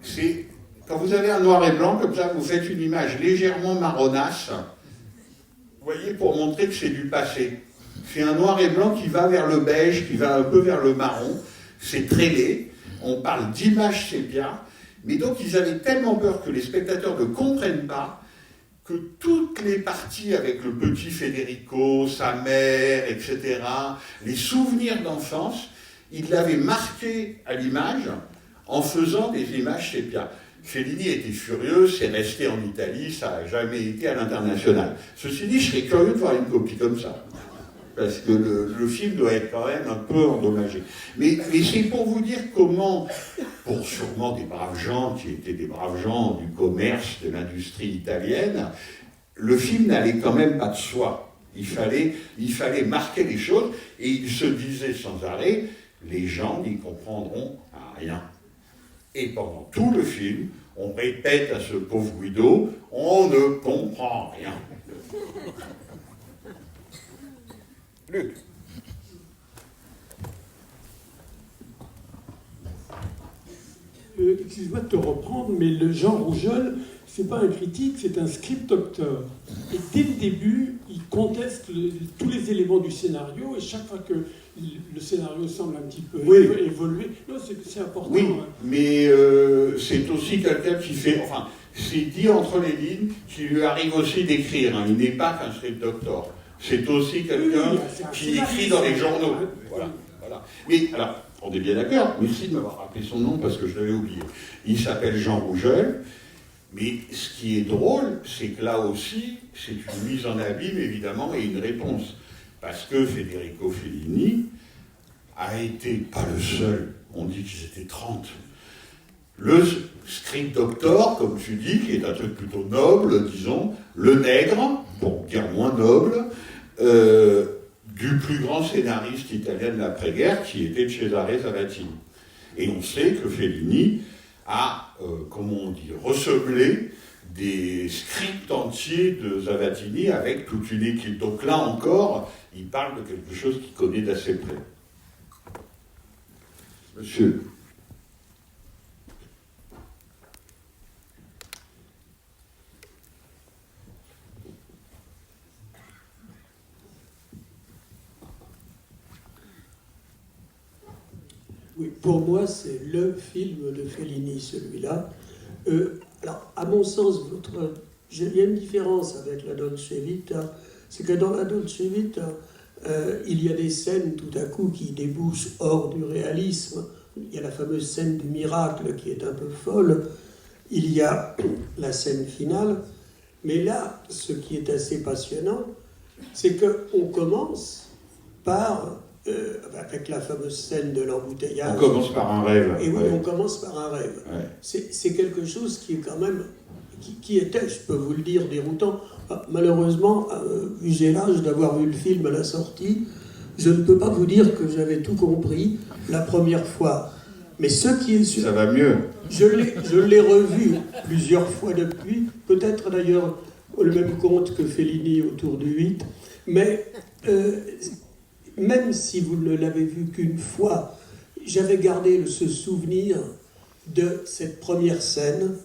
C'est quand vous avez un noir et blanc, comme ça, vous faites une image légèrement marronasse, vous voyez, pour montrer que c'est du passé. C'est un noir et blanc qui va vers le beige, qui va un peu vers le marron, c'est très laid, on parle d'image sépia, mais donc ils avaient tellement peur que les spectateurs ne comprennent pas que toutes les parties avec le petit Federico, sa mère, etc., les souvenirs d'enfance, ils l'avaient marqué à l'image en faisant des images sépia. Fellini était furieux, c'est resté en Italie, ça n'a jamais été à l'international. Ceci dit, je serais curieux de voir une copie comme ça. Parce que le film doit être quand même un peu endommagé. Mais c'est pour vous dire comment, pour sûrement des braves gens qui étaient des braves gens du commerce, de l'industrie italienne, le film n'allait quand même pas de soi. Il fallait marquer les choses, et il se disait sans arrêt, les gens n'y comprendront rien. Et pendant tout le film, on répète à ce pauvre Guido, on ne comprend rien. Luc. Excuse-moi de te reprendre, mais le Jean Rougeol, c'est pas un critique, c'est un script docteur. Et dès le début, il conteste tous les éléments du scénario, et chaque fois que le scénario semble un petit peu évoluer, non, c'est important. Oui, hein. mais c'est aussi quelqu'un qui fait, enfin, c'est dit entre les lignes, qu'il lui arrive aussi d'écrire. Hein. Il n'est pas qu'un script doctor. C'est aussi quelqu'un qui écrit dans les journaux. Voilà. Mais alors, on est bien d'accord, merci de m'avoir rappelé son nom parce que je l'avais oublié. Il s'appelle Jean Rougeol, mais ce qui est drôle, c'est que là aussi, c'est une mise en abîme, évidemment, et une réponse. Parce que Federico Fellini a été, pas le seul, on dit qu'ils étaient 30. Le script doctor, comme tu dis, qui est un truc plutôt noble, disons, le nègre, pour dire moins noble, du plus grand scénariste italien de l'après-guerre, qui était Cesare Zavattini. Et on sait que Fellini a, comment on dit, ressemblé des scripts entiers de Zavattini avec toute une équipe. Donc là encore, il parle de quelque chose qu'il connaît d'assez près. Monsieur. Oui, pour moi, c'est le film de Fellini, celui-là. Alors, à mon sens, il y a une différence avec la Dolce Vita, c'est que dans la Dolce Vita, il y a des scènes tout à coup qui débouchent hors du réalisme. Il y a la fameuse scène du miracle qui est un peu folle. Il y a la scène finale. Mais là, ce qui est assez passionnant, c'est qu'on commence par... avec la fameuse scène de l'embouteillage. On commence par un rêve. Et oui, on commence par un rêve. Ouais. C'est quelque chose qui est quand même, qui était, je peux vous le dire, déroutant. Malheureusement, vu j'ai l'âge d'avoir vu le film à la sortie, je ne peux pas vous dire que j'avais tout compris la première fois. Mais ce qui est sûr... Ça va mieux. Je l'ai revu plusieurs fois depuis, peut-être d'ailleurs le même compte que Fellini autour du 8, mais... même si vous ne l'avez vu qu'une fois, j'avais gardé ce souvenir de cette première scène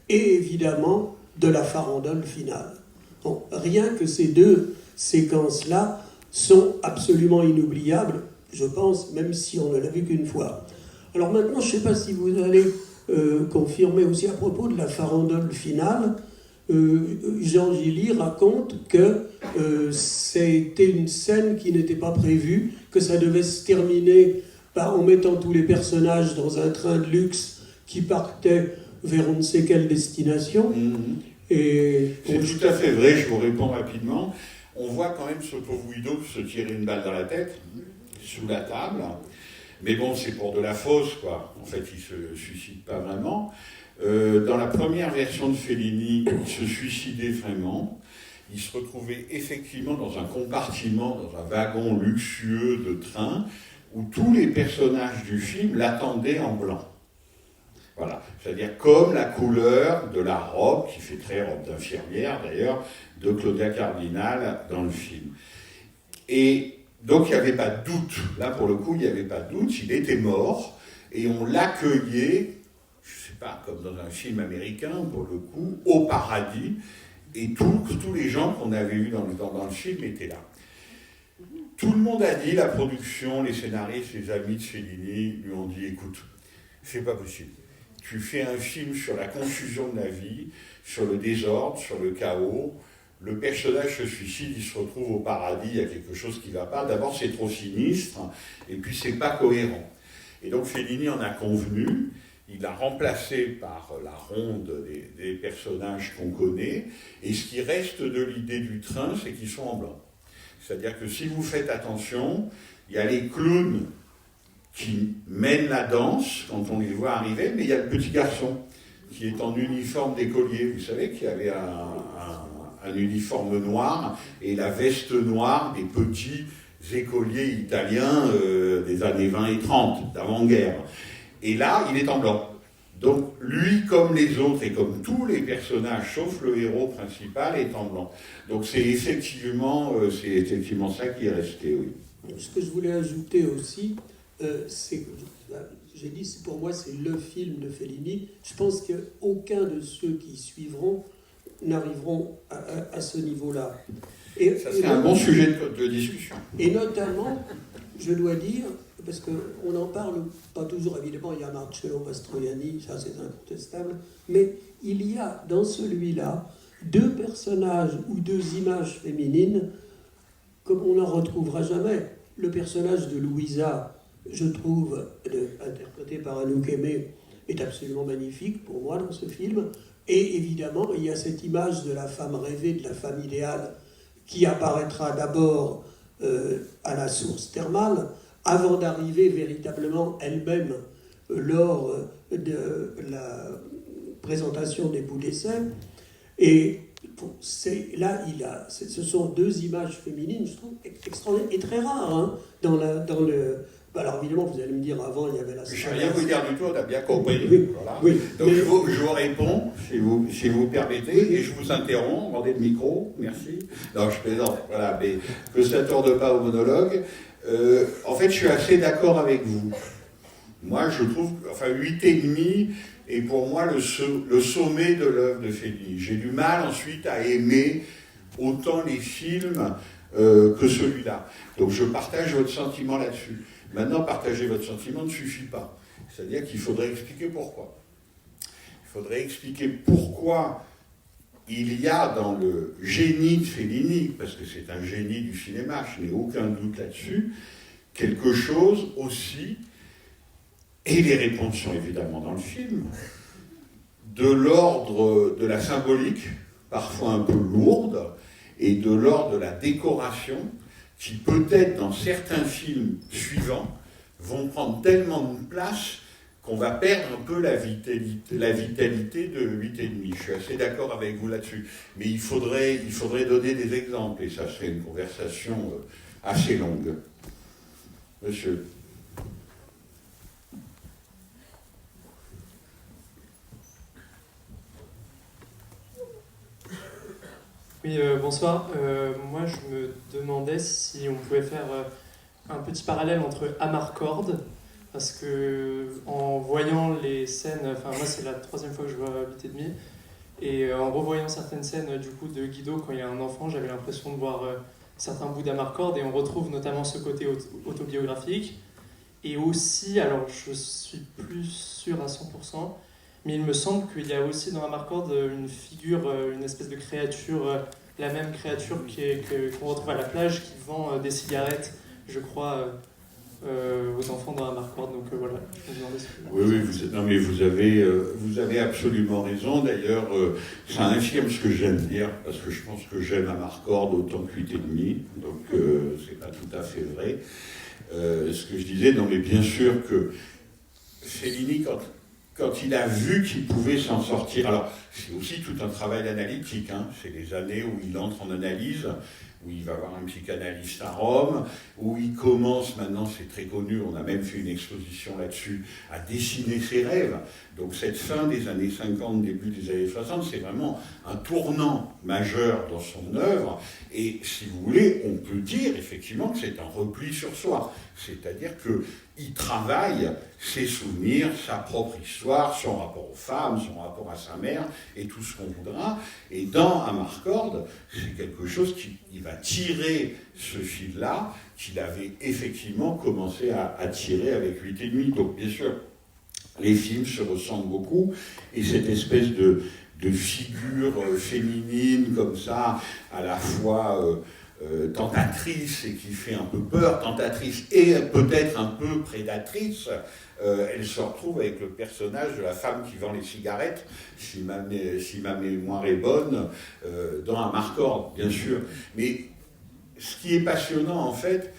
et évidemment de la farandole finale. Bon, rien que ces deux séquences-là sont absolument inoubliables, je pense, même si on ne l'a vu qu'une fois. Alors maintenant, je ne sais pas si vous allez confirmer aussi à propos de la farandole finale. Jean Gilly raconte que c'était une scène qui n'était pas prévue, que ça devait se terminer en mettant tous les personnages dans un train de luxe qui partait vers on ne sait quelle destination. Et c'est tout à fait vrai, je vous réponds rapidement. On voit quand même ce pauvre Guido se tirer une balle dans la tête. sous la table. Mais bon, c'est pour de la fausse, quoi. En fait, il ne se suicide pas vraiment. Dans la première version de Fellini, il se suicidait vraiment. Il se retrouvait effectivement dans un compartiment, dans un wagon luxueux de train, où tous les personnages du film l'attendaient en blanc. Voilà, c'est-à-dire comme la couleur de la robe, qui fait très robe d'infirmière d'ailleurs, de Claudia Cardinal dans le film. Et donc il n'y avait pas de doute, là pour le coup il n'y avait pas de doute, il était mort, et on l'accueillait, je ne sais pas, comme dans un film américain pour le coup, au paradis, et tous les gens qu'on avait vus dans le film étaient là. Tout le monde a dit, la production, les scénaristes, les amis de Fellini lui ont dit, écoute, c'est pas possible. Tu fais un film sur la confusion de la vie, sur le désordre, sur le chaos. Le personnage se suicide, il se retrouve au paradis, il y a quelque chose qui ne va pas. D'abord, c'est trop sinistre, et puis c'est pas cohérent. Et donc Fellini en a convenu, il l'a remplacé par la ronde des personnages qu'on connaît, et ce qui reste de l'idée du train, c'est qu'ils sont en blanc. C'est-à-dire que si vous faites attention, il y a les clowns qui mènent la danse quand on les voit arriver, mais il y a le petit garçon qui est en uniforme d'écolier. Vous savez qu'il y avait un uniforme noir et la veste noire des petits écoliers italiens des années 20 et 30, d'avant-guerre. Et là, il est en blanc. Donc lui, comme les autres et comme tous les personnages, sauf le héros principal, est en blanc. Donc c'est effectivement ça qui est resté, oui. Ce que je voulais ajouter aussi, c'est que, j'ai dit, pour moi, c'est le film de Fellini. Je pense qu'aucun de ceux qui suivront n'arriveront à ce niveau-là. Ça serait un bon sujet de discussion. Et notamment, je dois dire, parce qu'on n'en parle pas toujours, évidemment, il y a Marcello Mastroianni, ça c'est incontestable, mais il y a dans celui-là 2 personnages ou 2 images féminines comme on n'en retrouvera jamais. Le personnage de Louisa, je trouve, interprété par Anouk Aimée, est absolument magnifique pour moi dans ce film. Et évidemment, il y a cette image de la femme rêvée, de la femme idéale, qui apparaîtra d'abord à la source thermale, avant d'arriver véritablement elle-même lors de la présentation des bouts d'essai. Et ce sont 2 images féminines, je trouve, extraordinaires et très rares hein, dans le. Alors évidemment, vous allez me dire, avant, il y avait la... Je ne vais rien vous dire du tout, on a bien compris. Oui, voilà. oui, donc je vous réponds, si vous permettez, et je vous interromps, rendez le micro, merci. Non, je plaisante, voilà, mais que ça ne tourne pas au monologue. En fait, je suis assez d'accord avec vous. Moi, je trouve, 8,5 est pour moi le sommet de l'œuvre de Fellini. J'ai du mal ensuite à aimer autant les films que celui-là. Donc je partage votre sentiment là-dessus. Maintenant, partager votre sentiment ne suffit pas. C'est-à-dire qu'il faudrait expliquer pourquoi. Il faudrait expliquer pourquoi il y a dans le génie de Fellini, parce que c'est un génie du cinéma, je n'ai aucun doute là-dessus, quelque chose aussi, et les réponses sont évidemment dans le film, de l'ordre de la symbolique, parfois un peu lourde, et de l'ordre de la décoration, qui peut-être dans certains films suivants vont prendre tellement de place qu'on va perdre un peu la vitalité de 8,5. Je suis assez d'accord avec vous là-dessus. Mais il faudrait donner des exemples, et ça serait une conversation assez longue. Monsieur. Oui, bonsoir. Moi, je me demandais si on pouvait faire un petit parallèle entre Amarcord, parce que en voyant les scènes, moi c'est la 3e fois que je vois 8,5, et en revoyant certaines scènes du coup de Guido quand il y a un enfant, j'avais l'impression de voir certains bouts d'Amarcord, et on retrouve notamment ce côté autobiographique, et aussi, alors je suis plus sûr à 100%, mais il me semble qu'il y a aussi dans Amarcord une figure, une espèce de créature, la même créature qu'on retrouve à la plage, qui vend des cigarettes, je crois, aux enfants dans Amarcord. Donc voilà. Oui, vous avez absolument raison. D'ailleurs, ça infirme ce que j'aime dire, parce que je pense que j'aime Amarcord autant que 8,5, donc c'est pas tout à fait vrai. ce que je disais, non mais bien sûr que Fellini, quand il a vu qu'il pouvait s'en sortir, alors c'est aussi tout un travail analytique, hein, c'est les années où il entre en analyse, où il va voir un psychanalyste à Rome, où il commence, maintenant c'est très connu, on a même fait une exposition là-dessus, à dessiner ses rêves. Donc cette fin des années 50, début des années 60, c'est vraiment un tournant majeur dans son œuvre, et si vous voulez, on peut dire effectivement que c'est un repli sur soi, c'est-à-dire qu'il travaille ses souvenirs, sa propre histoire, son rapport aux femmes, son rapport à sa mère, et tout ce qu'on voudra, et dans Amarcord, c'est quelque chose qui va tirer ce fil-là, qu'il avait effectivement commencé à tirer avec 8,5. Donc bien sûr, les films se ressemblent beaucoup, et cette espèce de figure féminine comme ça, à la fois tentatrice et qui fait un peu peur, tentatrice et peut-être un peu prédatrice, elle se retrouve avec le personnage de la femme qui vend les cigarettes, si ma mémoire est bonne, dans Amarcord, bien sûr. Mais ce qui est passionnant, en fait,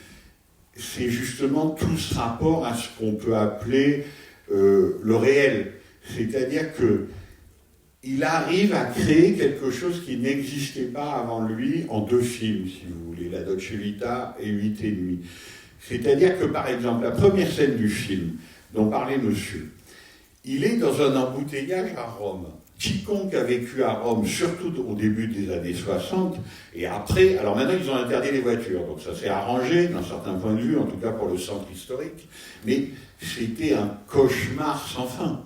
c'est justement tout ce rapport à ce qu'on peut appeler le réel. C'est-à-dire qu'il arrive à créer quelque chose qui n'existait pas avant lui en 2 films, si vous voulez, La Dolce Vita et 8,5. C'est-à-dire que, par exemple, la première scène du film, dont parlait monsieur, il est dans un embouteillage à Rome. Quiconque a vécu à Rome, surtout au début des années 60, et après, alors maintenant ils ont interdit les voitures, donc ça s'est arrangé d'un certain point de vue, en tout cas pour le centre historique, mais c'était un cauchemar sans fin.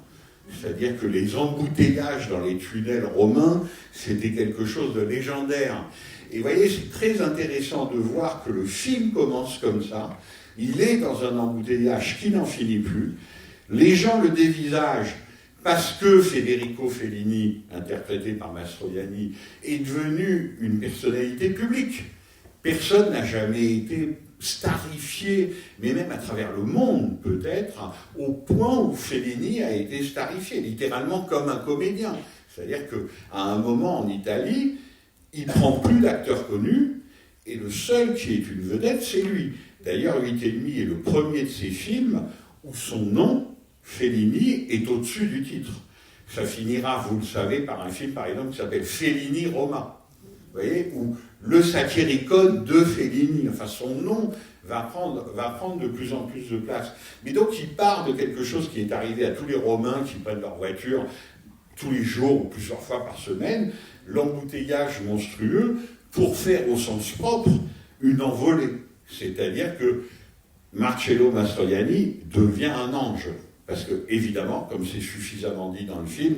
C'est-à-dire que les embouteillages dans les tunnels romains, c'était quelque chose de légendaire. Et vous voyez, c'est très intéressant de voir que le film commence comme ça, il est dans un embouteillage qui n'en finit plus, les gens le dévisagent, parce que Federico Fellini, interprété par Mastroianni, est devenu une personnalité publique. Personne n'a jamais été starifié, mais même à travers le monde peut-être, au point où Fellini a été starifié, littéralement comme un comédien. C'est-à-dire qu'à un moment en Italie, il ne prend plus d'acteurs connus, et le seul qui est une vedette, c'est lui. D'ailleurs, 8,5 est le premier de ses films où son nom, Fellini, est au-dessus du titre. Ça finira, vous le savez, par un film, par exemple, qui s'appelle Fellini Roma. Vous voyez, où le Satyricon de Fellini, enfin son nom, va prendre de plus en plus de place. Mais donc, il part de quelque chose qui est arrivé à tous les Romains qui prennent leur voiture tous les jours ou plusieurs fois par semaine, l'embouteillage monstrueux, pour faire au sens propre une envolée. C'est-à-dire que Marcello Mastroianni devient un ange. Parce que, évidemment, comme c'est suffisamment dit dans le film,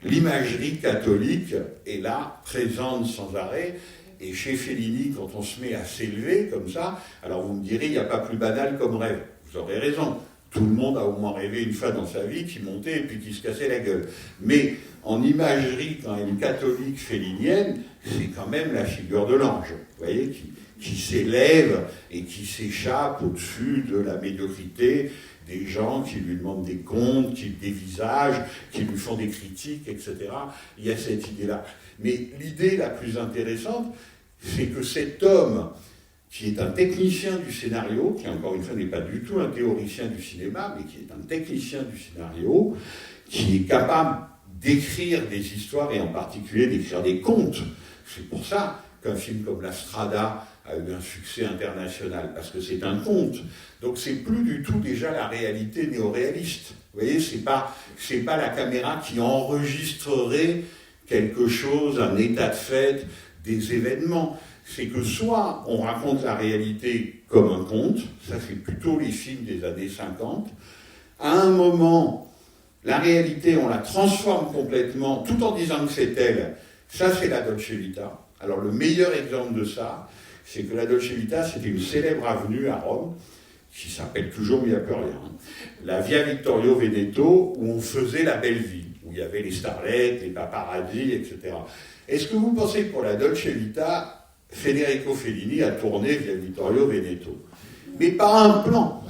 l'imagerie catholique est là, présente sans arrêt, et chez Fellini, quand on se met à s'élever comme ça, alors vous me direz, il n'y a pas plus banal comme rêve. Vous aurez raison. Tout le monde a au moins rêvé une fois dans sa vie qui montait et puis qui se cassait la gueule. Mais en imagerie, quand elle est catholique fellinienne, c'est quand même la figure de l'ange, vous voyez, qui s'élève et qui s'échappe au-dessus de la médiocrité des gens qui lui demandent des comptes, qui le dévisagent, qui lui font des critiques, etc. Il y a cette idée-là. Mais l'idée la plus intéressante, c'est que cet homme, qui est un technicien du scénario, qui encore une fois n'est pas du tout un théoricien du cinéma, mais qui est un technicien du scénario, qui est capable d'écrire des histoires et en particulier d'écrire des contes. C'est pour ça qu'un film comme La Strada a eu un succès international, parce que c'est un conte. Donc c'est plus du tout déjà la réalité néo-réaliste. Vous voyez, c'est pas la caméra qui enregistrerait quelque chose, un état de fait, des événements. C'est que soit on raconte la réalité comme un conte, ça c'est plutôt les films des années 50, à un moment, la réalité, on la transforme complètement, tout en disant que c'est elle, ça c'est la Dolce Vita. Alors le meilleur exemple de ça, c'est que la Dolce Vita, c'était une célèbre avenue à Rome, qui s'appelle toujours, mais il n'y a plus rien, la Via Vittorio Veneto, où on faisait la belle vie, où il y avait les starlettes, les paparazzis, etc. Est-ce que vous pensez que pour la Dolce Vita, Federico Fellini a tourné Via Vittorio Veneto? Mais pas un plan,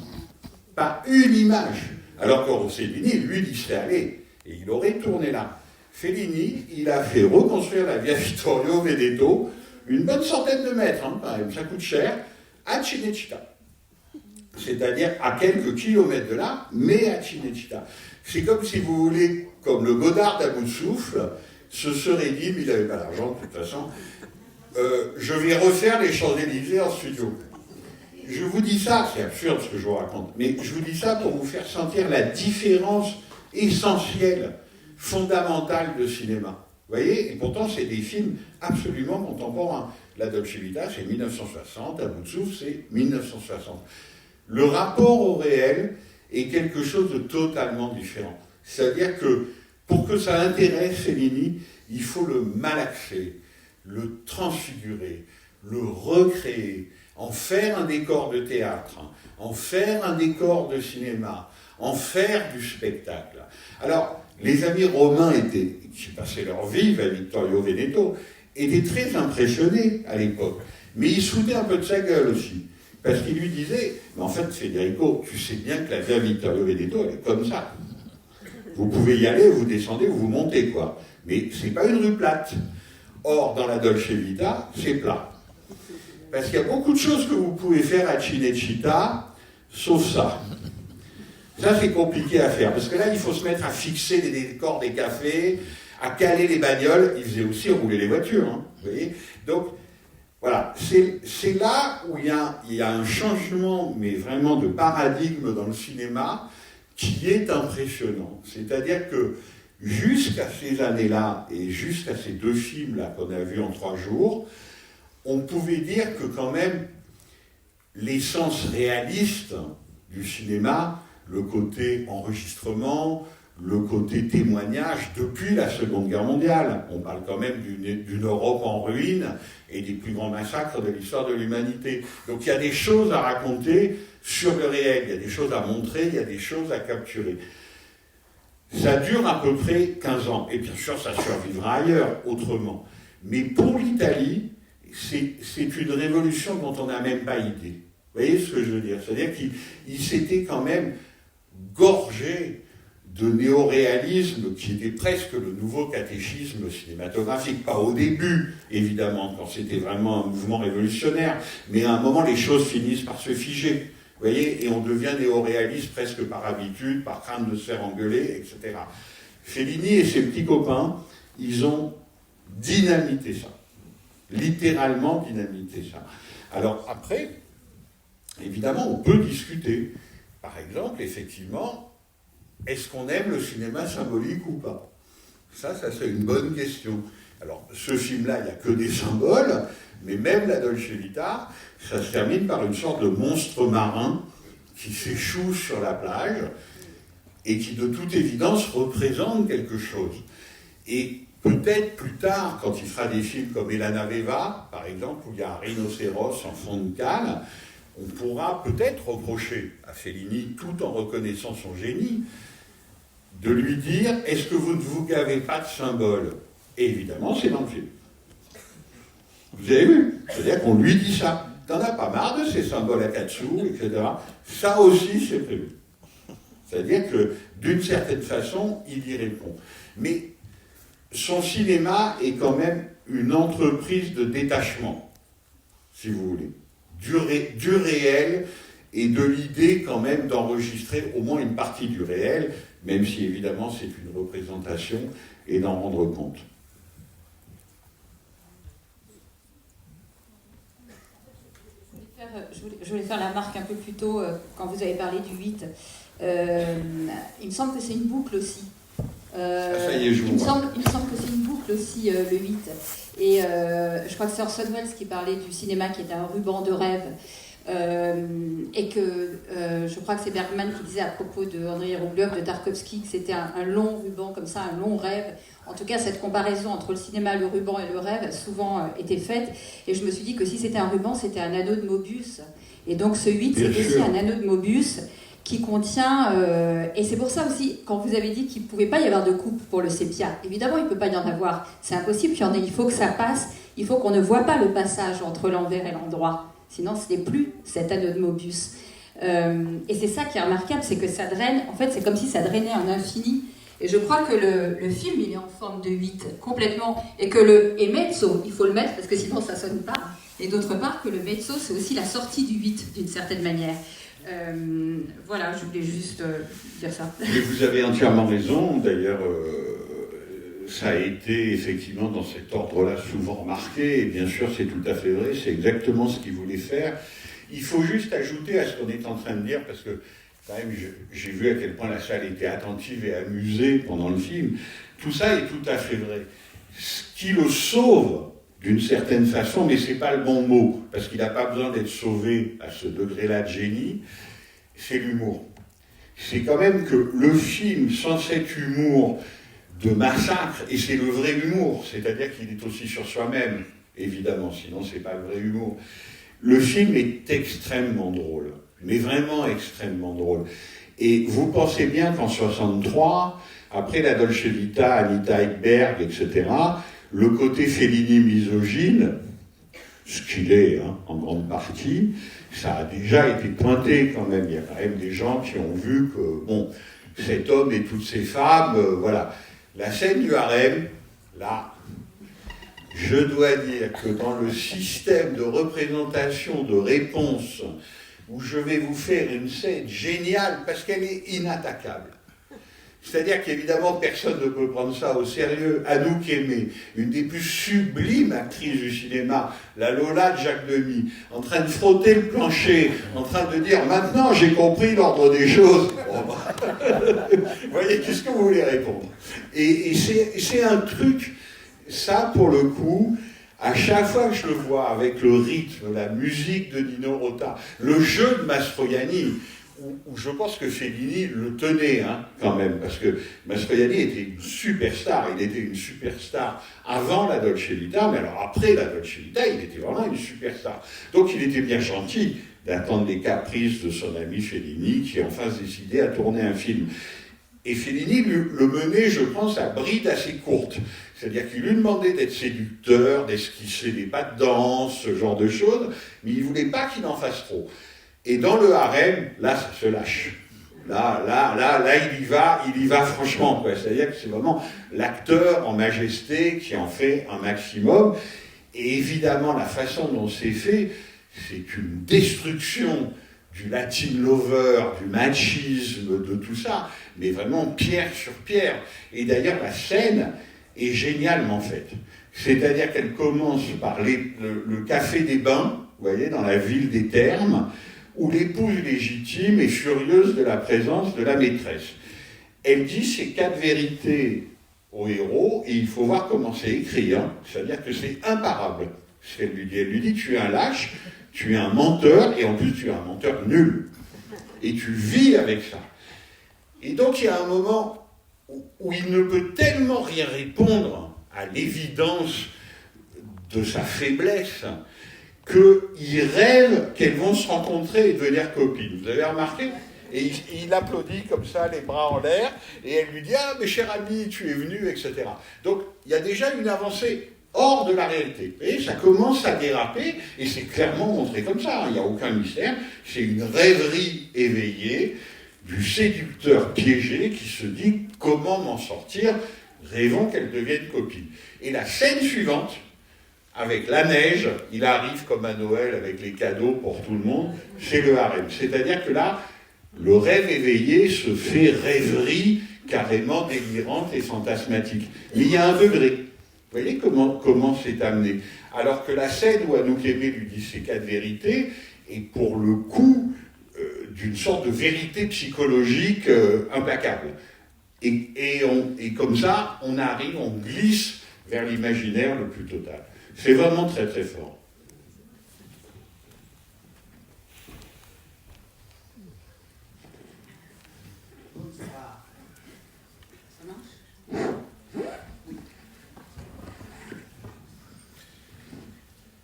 pas une image. Alors que Rossellini, lui, il y serait allé, et il aurait tourné là. Fellini, il a fait reconstruire la Via Vittorio Veneto, une bonne centaine de mètres, quand même, ça coûte cher, à Cinecittà. c'est-à-dire à quelques kilomètres de là, mais à Cinecittà. C'est comme si vous voulez, comme le Godard à bout de souffle, se serait dit, mais il n'avait pas l'argent de toute façon, je vais refaire les Champs-Élysées en studio. Je vous dis ça, c'est absurde ce que je vous raconte, mais je vous dis ça pour vous faire sentir la différence essentielle, fondamentale de cinéma. Vous voyez, et pourtant c'est des films absolument contemporains. La Dolce Vita, c'est 1960, à bout de souffle, c'est 1960. Le rapport au réel est quelque chose de totalement différent. C'est-à-dire que pour que ça intéresse Fellini, il faut le malaxer, le transfigurer, le recréer, en faire un décor de théâtre, en faire un décor de cinéma, en faire du spectacle. Alors, les amis romains qui passaient leur vie à Vittorio Veneto, étaient très impressionnés à l'époque. Mais ils se foutaient un peu de sa gueule aussi. Parce qu'ils lui disaient, mais en fait, Federico, tu sais bien que la via Vittorio Veneto, elle est comme ça. Vous pouvez y aller, vous descendez, vous montez, quoi. Mais c'est pas une rue plate. Or, dans la Dolce Vita, c'est plat. Parce qu'il y a beaucoup de choses que vous pouvez faire à Cinecittà, sauf ça. Ça, c'est compliqué à faire, parce que là, il faut se mettre à fixer les décors des cafés, à caler les bagnoles. Il faisait aussi rouler les voitures, hein, vous voyez. Donc, voilà, c'est là où il y a un changement, mais vraiment de paradigme dans le cinéma, qui est impressionnant. C'est-à-dire que jusqu'à ces années-là, et jusqu'à ces deux films-là qu'on a vus en 3 jours, on pouvait dire que quand même, l'essence réaliste du cinéma, le côté enregistrement, le côté témoignage depuis la Seconde Guerre mondiale. On parle quand même d'une Europe en ruine et des plus grands massacres de l'histoire de l'humanité. Donc il y a des choses à raconter sur le réel, il y a des choses à montrer, il y a des choses à capturer. Ça dure à peu près 15 ans. Et bien sûr, ça survivra ailleurs, autrement. Mais pour l'Italie, c'est une révolution dont on n'a même pas idée. Vous voyez ce que je veux dire? C'est-à-dire qu'il s'était quand même gorgé de néo-réalisme qui était presque le nouveau catéchisme cinématographique. Pas au début, évidemment, quand c'était vraiment un mouvement révolutionnaire, mais à un moment, les choses finissent par se figer. Vous voyez, et on devient néo-réaliste presque par habitude, par crainte de se faire engueuler, etc. Fellini et ses petits copains, ils ont dynamité ça. Littéralement dynamité ça. Alors après, évidemment, on peut discuter. Par exemple, effectivement, est-ce qu'on aime le cinéma symbolique ou pas? Ça c'est une bonne question. Alors, ce film-là, il n'y a que des symboles, mais même la Dolce Vita, ça se termine par une sorte de monstre marin qui s'échoue sur la plage et qui, de toute évidence, représente quelque chose. Et peut-être plus tard, quand il fera des films comme Elana Veva, par exemple, où il y a un rhinocéros en fond de cale, on pourra peut-être reprocher à Fellini, tout en reconnaissant son génie, de lui dire « Est-ce que vous ne vous gavez pas de symboles ?» Et évidemment, c'est dans le film. Vous avez vu? C'est-à-dire qu'on lui dit ça. T'en as pas marre de ces symboles à 4 sous, etc. Ça aussi, c'est prévu. C'est-à-dire que, d'une certaine façon, il y répond. Mais son cinéma est quand même une entreprise de détachement, si vous voulez, du réel et de l'idée quand même d'enregistrer au moins une partie du réel, même si évidemment c'est une représentation, et d'en rendre compte. Je voulais faire la marque un peu plus tôt, quand vous avez parlé du 8. Il me semble que c'est une boucle aussi. Ça y est, je vous vois. Il me semble que c'est une boucle aussi, le 8. Et je crois que c'est Orson Welles qui parlait du cinéma qui était un ruban de rêve. Et que je crois que c'est Bergman qui disait à propos de Andrei Rublev, de Tarkovsky, que c'était un long ruban comme ça, un long rêve. En tout cas, cette comparaison entre le cinéma, le ruban et le rêve a souvent été faite. Et je me suis dit que si c'était un ruban, c'était un anneau de Mobius. Et donc ce 8, c'est aussi un anneau de Mobius qui contient... et c'est pour ça aussi, quand vous avez dit qu'il ne pouvait pas y avoir de coupe pour le sépia, évidemment, il ne peut pas y en avoir. C'est impossible qu'il y en ait. Il faut que ça passe. Il faut qu'on ne voit pas le passage entre l'envers et l'endroit. Sinon, ce n'est plus cet anneau de Mobius. Et c'est ça qui est remarquable, c'est que ça draine. En fait, c'est comme si ça drainait un infini. Et je crois que le film, il est en forme de 8, complètement. Et que et mezzo, il faut le mettre, parce que sinon, ça ne sonne pas. Et d'autre part, que le mezzo, c'est aussi la sortie du 8, d'une certaine manière. Voilà, je voulais juste dire ça. Mais vous avez entièrement raison. D'ailleurs, ça a été effectivement dans cet ordre-là souvent remarqué. Et bien sûr, c'est tout à fait vrai. C'est exactement ce qu'il voulait faire. Il faut juste ajouter à ce qu'on est en train de dire, parce que quand même, j'ai vu à quel point la salle était attentive et amusée pendant le film. Tout ça est tout à fait vrai. Ce qui le sauve, d'une certaine façon, mais c'est pas le bon mot, parce qu'il n'a pas besoin d'être sauvé à ce degré-là de génie, c'est l'humour. C'est quand même que le film, sans cet humour de massacre, et c'est le vrai humour, c'est-à-dire qu'il est aussi sur soi-même, évidemment, sinon c'est pas le vrai humour. Le film est extrêmement drôle, mais vraiment extrêmement drôle. Et vous pensez bien qu'en 63, après la Dolce Vita, Anita Ekberg, etc., le côté Fellini misogyne, ce qu'il est en grande partie, ça a déjà été pointé quand même. Il y a quand même des gens qui ont vu que, bon, cet homme et toutes ces femmes, voilà. La scène du harem, là, je dois dire que dans le système de représentation de réponse, où je vais vous faire une scène géniale, parce qu'elle est inattaquable. C'est-à-dire qu'évidemment, personne ne peut prendre ça au sérieux. Anouk Aimée, une des plus sublimes actrices du cinéma, la Lola de Jacques Demy, en train de frotter le plancher, en train de dire « Maintenant, j'ai compris l'ordre des choses. » Vous voyez, qu'est-ce que vous voulez répondre? Et c'est un truc, ça, pour le coup, à chaque fois que je le vois, avec le rythme, la musique de Nino Rota, le jeu de Mastroianni, où je pense que Fellini le tenait quand même, parce que Mastroianni était une superstar, il était une superstar avant la Dolce Vita, mais alors après la Dolce Vita, il était vraiment une superstar. Donc il était bien gentil d'attendre les caprices de son ami Fellini, qui enfin se décidait à tourner un film. Et Fellini le menait, je pense, à bride assez courte. C'est-à-dire qu'il lui demandait d'être séducteur, d'esquisser des pas de danse, ce genre de choses, mais il ne voulait pas qu'il en fasse trop. Et dans le harem, là, ça se lâche. Là, il y va franchement, quoi. C'est-à-dire que c'est vraiment l'acteur en majesté qui en fait un maximum. Et évidemment, la façon dont c'est fait, c'est une destruction du Latin lover, du machisme, de tout ça, mais vraiment pierre sur pierre. Et d'ailleurs, la scène est génialement faite. C'est-à-dire qu'elle commence par le café des bains, vous voyez, dans la ville des Thermes, où l'épouse légitime est furieuse de la présence de la maîtresse. Elle dit ces 4 vérités au héros, et il faut voir comment c'est écrit, c'est-à-dire que c'est imparable ce qu'elle lui dit. Elle lui dit, tu es un lâche, tu es un menteur, et en plus tu es un menteur nul. Et tu vis avec ça. Et donc il y a un moment où il ne peut tellement rien répondre à l'évidence de sa faiblesse, qu'il rêve qu'elles vont se rencontrer et devenir copines. Vous avez remarqué? Et il applaudit comme ça, les bras en l'air, et elle lui dit « Ah, mais cher ami, tu es venu, etc. » Donc, il y a déjà une avancée hors de la réalité. Et ça commence à déraper, et c'est clairement montré comme ça, il n'y a aucun mystère. C'est une rêverie éveillée du séducteur piégé qui se dit « Comment m'en sortir? Rêvons qu'elles deviennent copines. » Et la scène suivante, avec la neige, il arrive comme à Noël avec les cadeaux pour tout le monde, c'est le harem. C'est-à-dire que là, le rêve éveillé se fait rêverie carrément délirante et fantasmatique. Mais il y a un degré. Vous voyez comment c'est amené? Alors que la scène où Anouk Aimée lui dit ces 4 vérités est pour le coup d'une sorte de vérité psychologique implacable. Et comme ça, on glisse vers l'imaginaire le plus total. C'est vraiment très très fort. Bonsoir. Ça marche?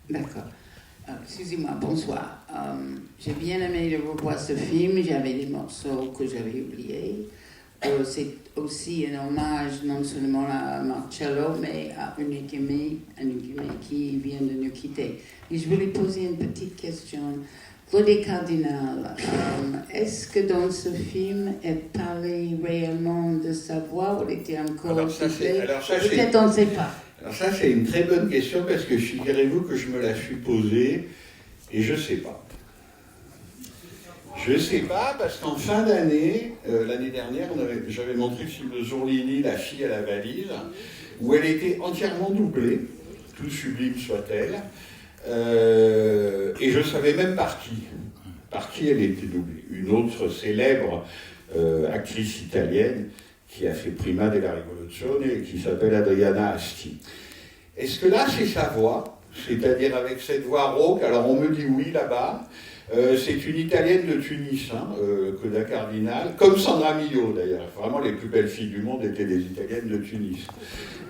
D'accord. Excusez-moi, bonsoir. J'ai bien aimé de revoir ce film. J'avais des morceaux que j'avais oubliés. C'est aussi un hommage non seulement à Marcello, mais à Anouk Aimée qui vient de nous quitter. Et je voulais poser une petite question. Claude Cardinal, est-ce que dans ce film, elle parlait réellement de sa voix ou elle était encore doublée? Peut-être on ne sait pas. Alors ça, c'est une très bonne question parce que figurez-vous que je me la suis posée et je ne sais pas. Je ne sais pas, parce qu'en fin d'année, l'année dernière, j'avais montré le film de Zourlini, La fille à la valise, où elle était entièrement doublée, tout sublime soit-elle, et je ne savais même par qui elle était doublée. Une autre célèbre actrice italienne qui a fait Prima della Rivoluzione et qui s'appelle Adriana Asti. Est-ce que là, c'est sa voix, c'est-à-dire avec cette voix rauque? Alors on me dit oui là-bas. C'est une Italienne de Tunis, Coda Cardinal, comme Sandra Millot d'ailleurs. Vraiment, les plus belles filles du monde étaient des Italiennes de Tunis.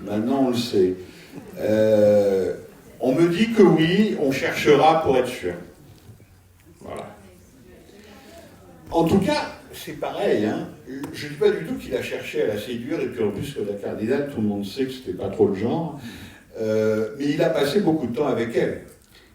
Maintenant, on le sait. On me dit que oui, on cherchera pour être sûr. Voilà. En tout cas, c'est pareil. Je ne dis pas du tout qu'il a cherché à la séduire, et puis en plus, Coda Cardinal, tout le monde sait que c'était pas trop le genre. Mais il a passé beaucoup de temps avec elle.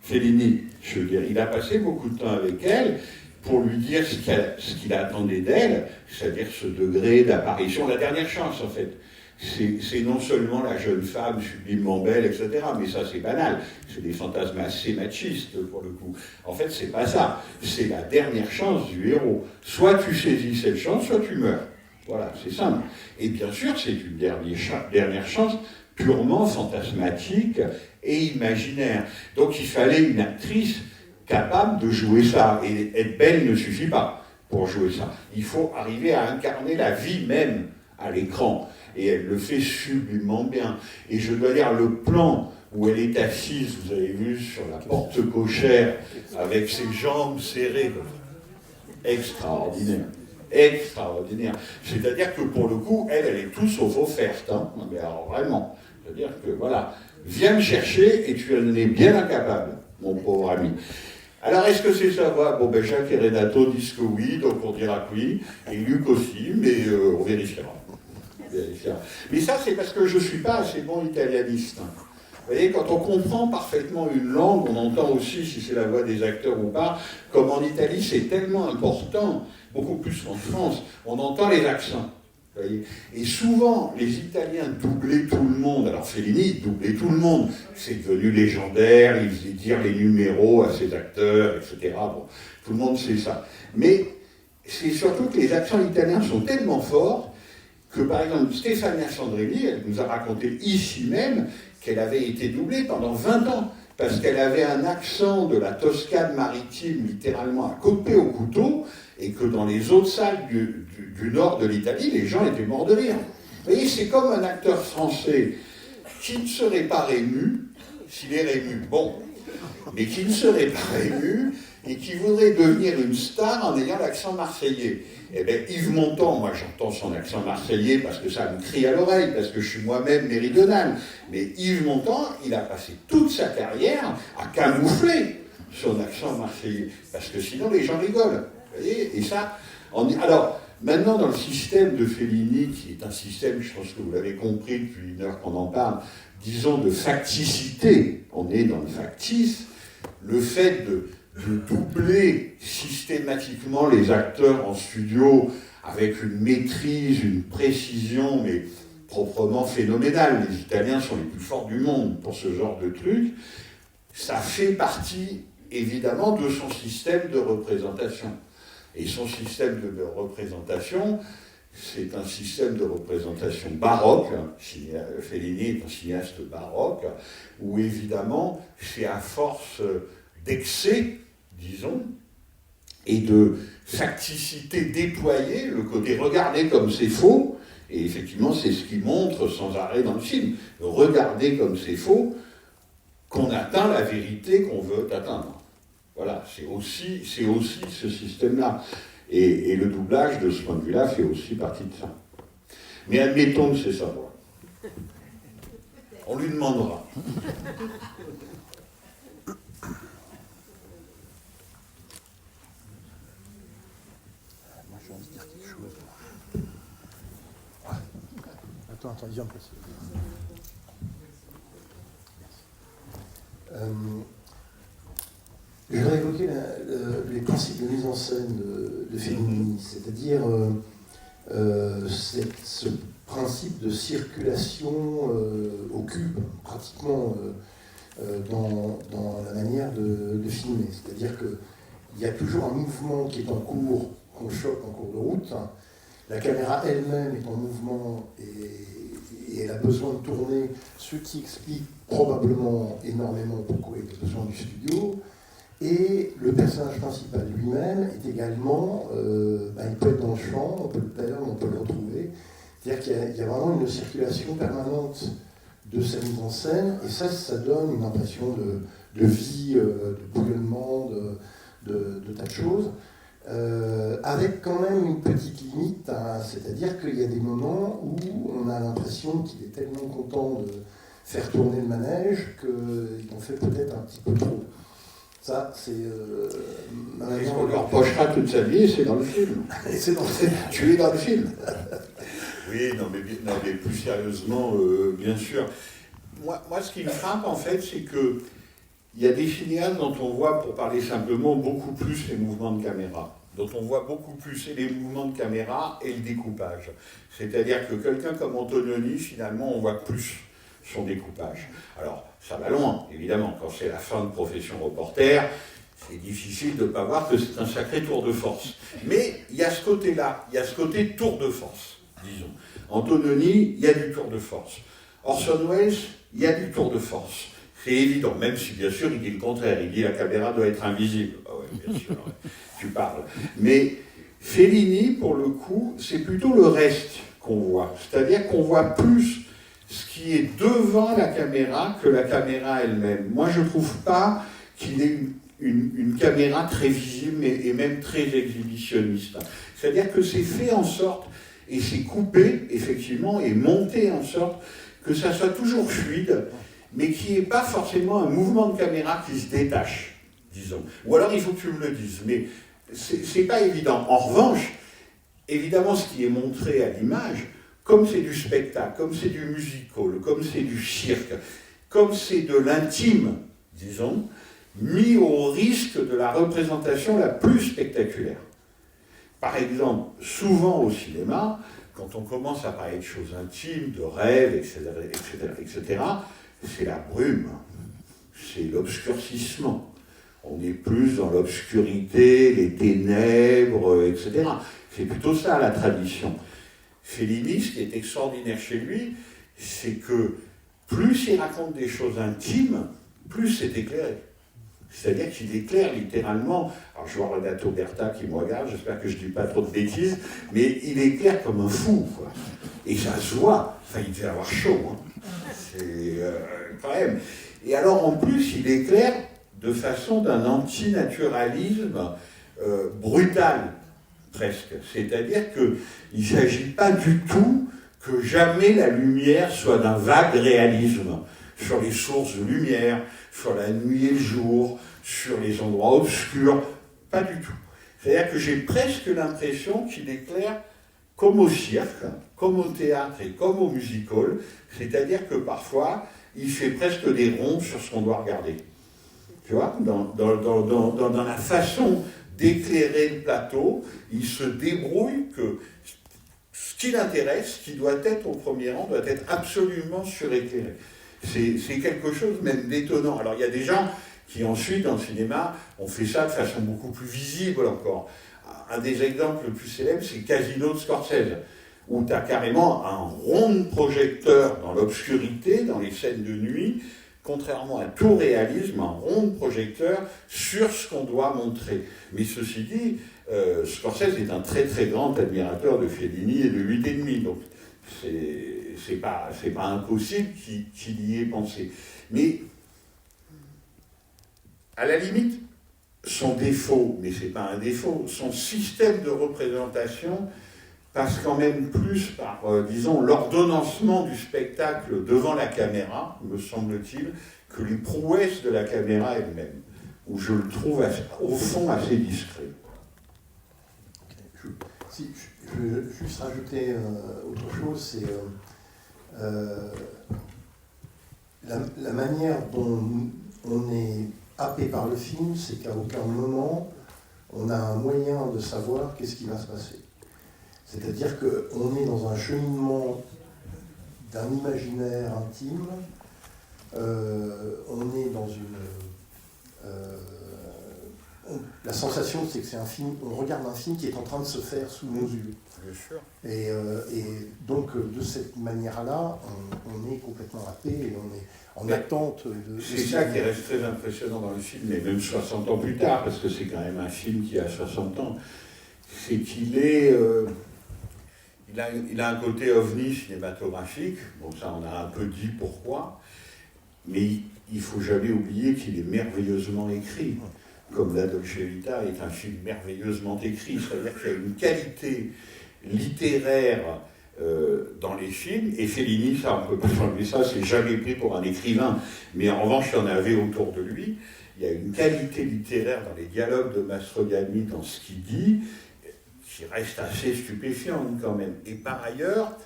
Fellini, je veux dire, il a passé beaucoup de temps avec elle pour lui dire ce qu'il attendait d'elle, c'est-à-dire ce degré d'apparition, la dernière chance en fait. C'est non seulement la jeune femme sublimement belle, etc., mais ça c'est banal, c'est des fantasmes assez machistes pour le coup. En fait, c'est pas ça, c'est la dernière chance du héros. Soit tu saisis cette chance, soit tu meurs. Voilà, c'est simple. Et bien sûr, c'est une dernière chance purement fantasmatique et imaginaire. Donc il fallait une actrice capable de jouer ça. Et être belle ne suffit pas pour jouer ça. Il faut arriver à incarner la vie même à l'écran. Et elle le fait sublimement bien. Et je dois dire, le plan où elle est assise, vous avez vu, sur la porte cochère, avec ses jambes serrées, extraordinaire. Extraordinaire. C'est-à-dire que pour le coup, elle est tout sauf offerte. Mais alors vraiment, c'est-à-dire que voilà, viens me chercher et tu en es bien incapable, mon pauvre ami. Alors est-ce que c'est sa voix? Bon, Jacques et Renato disent que oui, donc on dira que oui, et Luc aussi, mais on vérifiera. Mais ça, c'est parce que je ne suis pas assez bon italianiste. Vous voyez, quand on comprend parfaitement une langue, on entend aussi si c'est la voix des acteurs ou pas, comme en Italie, c'est tellement important, beaucoup plus qu'en France, on entend les accents. Vous voyez, et souvent, les Italiens doublaient tout le monde. Alors Fellini doublait tout le monde. C'est devenu légendaire, il faisait dire les numéros à ses acteurs, etc. Bon, tout le monde sait ça. Mais c'est surtout que les accents italiens sont tellement forts que, par exemple, Stefania Sandrelli, elle nous a raconté ici même qu'elle avait été doublée pendant 20 ans, parce qu'elle avait un accent de la Toscane maritime, littéralement à couper au couteau, et que dans les autres salles du nord de l'Italie, les gens étaient morts de rire. Vous voyez, c'est comme un acteur français qui ne serait pas Rému, s'il est Rému, bon, mais qui ne serait pas Rému, et qui voudrait devenir une star en ayant l'accent marseillais. Eh bien, Yves Montand, moi j'entends son accent marseillais parce que ça me crie à l'oreille, parce que je suis moi-même méridional. Mais Yves Montand, il a passé toute sa carrière à camoufler son accent marseillais, parce que sinon les gens rigolent. Vous voyez, et ça, alors, maintenant dans le système de Fellini, qui est un système, je pense que vous l'avez compris depuis une heure qu'on en parle, disons de facticité, on est dans le factice, le fait de doubler systématiquement les acteurs en studio avec une maîtrise, une précision, mais proprement phénoménale. Les Italiens sont les plus forts du monde pour ce genre de truc. Ça fait partie, évidemment, de son système de représentation. Et son système de représentation, c'est un système de représentation baroque. Fellini est un cinéaste baroque, où évidemment, c'est à force d'excès, disons, et de facticité déployée, le côté regarder comme c'est faux, et effectivement c'est ce qu'il montre sans arrêt dans le film, regarder comme c'est faux, qu'on atteint la vérité qu'on veut atteindre. Voilà, c'est aussi ce système-là. Et le doublage, de ce point de vue-là, fait aussi partie de ça. Mais admettons que c'est sa voix. On lui demandera. Attends, viens passer. Je voudrais évoquer les principes de mise en scène de Fellini, c'est-à-dire ce principe de circulation au cube, pratiquement, dans la manière de filmer. C'est-à-dire il y a toujours un mouvement qui est en cours, qu'on choque en cours de route. La caméra elle-même est en mouvement et elle a besoin de tourner, ce qui explique probablement énormément pourquoi il y a besoin du studio. Et le personnage principal lui-même est également, il peut être dans le champ, on peut le perdre, on peut le retrouver. C'est-à-dire qu'il y a vraiment une circulation permanente de sa mise en scène, et ça donne une impression de vie, de bouillonnement, de tas de choses, avec quand même une petite limite, hein, c'est-à-dire qu'il y a des moments où on a l'impression qu'il est tellement content de faire tourner le manège qu'il en fait peut-être un petit peu trop. Ça, c'est ce qu'on lui reprochera toute sa vie, c'est dans le film. Tu es dans le film. Oui, non, mais plus sérieusement, bien sûr. Moi, ce qui me frappe, en fait, c'est que il y a des cinéastes dont on voit, pour parler simplement, beaucoup plus les mouvements de caméra. Dont on voit beaucoup plus les mouvements de caméra et le découpage. C'est-à-dire que quelqu'un comme Antonioni, finalement, on voit plus son découpage. Alors, ça va loin, évidemment. Quand c'est la fin de Profession reporter, c'est difficile de ne pas voir que c'est un sacré tour de force. Mais il y a ce côté-là, il y a ce côté tour de force, disons. Antonioni, il y a du tour de force. Orson Welles, il y a du tour de force. C'est évident, même si bien sûr il dit le contraire, il dit la caméra doit être invisible. Ah ouais, bien sûr, ouais, tu parles. Mais Fellini, pour le coup, c'est plutôt le reste qu'on voit. C'est-à-dire qu'on voit plus ce qui est devant la caméra que la caméra elle-même. Moi, je ne trouve pas qu'il ait une caméra très visible et même très exhibitionniste. C'est-à-dire que c'est fait en sorte, et c'est coupé, effectivement, et monté en sorte que ça soit toujours fluide, mais qu'il n'y ait pas forcément un mouvement de caméra qui se détache, disons. Ou alors il faut que tu me le dises, mais c'est pas évident. En revanche, évidemment, ce qui est montré à l'image, comme c'est du spectacle, comme c'est du musical, comme c'est du cirque, comme c'est de l'intime, disons, mis au risque de la représentation la plus spectaculaire. Par exemple, souvent au cinéma, quand on commence à parler de choses intimes, de rêves, etc., c'est la brume, c'est l'obscurcissement. On est plus dans l'obscurité, les ténèbres, etc. C'est plutôt ça la tradition. Fellini, ce qui est extraordinaire chez lui, c'est que plus il raconte des choses intimes, plus c'est éclairé. C'est-à-dire qu'il éclaire littéralement, alors je vois Renato Berta qui me regarde, j'espère que je ne dis pas trop de bêtises, mais il éclaire comme un fou, quoi. Et ça se voit, enfin il devait avoir chaud, hein. C'est quand même. Et alors en plus, il éclaire de façon d'un antinaturalisme brutal, presque. C'est-à-dire qu'il ne s'agit pas du tout que jamais la lumière soit d'un vague réalisme sur les sources de lumière, sur la nuit et le jour, sur les endroits obscurs, pas du tout. C'est-à-dire que j'ai presque l'impression qu'il éclaire comme au cirque, comme au théâtre et comme au musical, c'est-à-dire que parfois, il fait presque des ronds sur ce qu'on doit regarder. Tu vois, dans la façon d'éclairer le plateau, il se débrouille que ce qui l'intéresse, ce qui doit être au premier rang, doit être absolument suréclairé. C'est quelque chose même d'étonnant. Alors il y a des gens qui ensuite, dans le cinéma, ont fait ça de façon beaucoup plus visible encore. Un des exemples les plus célèbres, c'est Casino de Scorsese, où tu as carrément un rond de projecteur dans l'obscurité, dans les scènes de nuit, contrairement à tout réalisme, un rond de projecteur sur ce qu'on doit montrer. Mais ceci dit, Scorsese est un très très grand admirateur de Fellini et de 8,5, donc c'est pas impossible qu'il y ait pensé. Mais à la limite, son défaut, mais c'est pas un défaut, son système de représentation passe quand même plus par, disons, l'ordonnancement du spectacle devant la caméra, me semble-t-il, que les prouesses de la caméra elle-même, où je le trouve au fond assez discret. Si, je veux juste rajouter autre chose, c'est la manière dont on est happé par le film, c'est qu'à aucun moment on a un moyen de savoir qu'est-ce qui va se passer. C'est-à-dire qu'on est dans un cheminement d'un imaginaire intime, on est dans la sensation, c'est que c'est un film, on regarde un film qui est en train de se faire sous nos yeux. Bien sûr. Et donc, de cette manière-là, on est complètement happé et on est en attente de... C'est ça qui reste très impressionnant dans le film, et même 60 ans plus tard, parce que c'est quand même un film qui a 60 ans, c'est qu'il est... il a un côté ovni cinématographique, bon ça on a un peu dit pourquoi, mais il ne faut jamais oublier qu'il est merveilleusement écrit. Comme La Dolce Vita est un film merveilleusement écrit, c'est-à-dire qu'il y a une qualité littéraire dans les films, et Fellini, ça on ne peut pas enlever ça, c'est jamais pris pour un écrivain, mais en revanche il y en avait autour de lui. Il y a une qualité littéraire dans les dialogues de Mastroianni, dans ce qu'il dit, qui reste assez stupéfiante quand même. Et par ailleurs,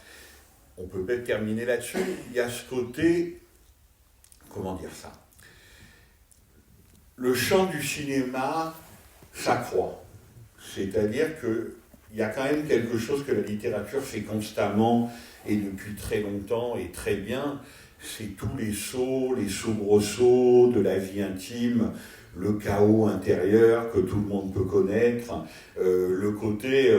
on peut peut-être terminer là-dessus, il y a ce côté, comment dire ça, le champ du cinéma s'accroît, c'est-à-dire que il y a quand même quelque chose que la littérature fait constamment et depuis très longtemps et très bien, c'est tous les sauts, les soubresauts de la vie intime, le chaos intérieur que tout le monde peut connaître, le côté,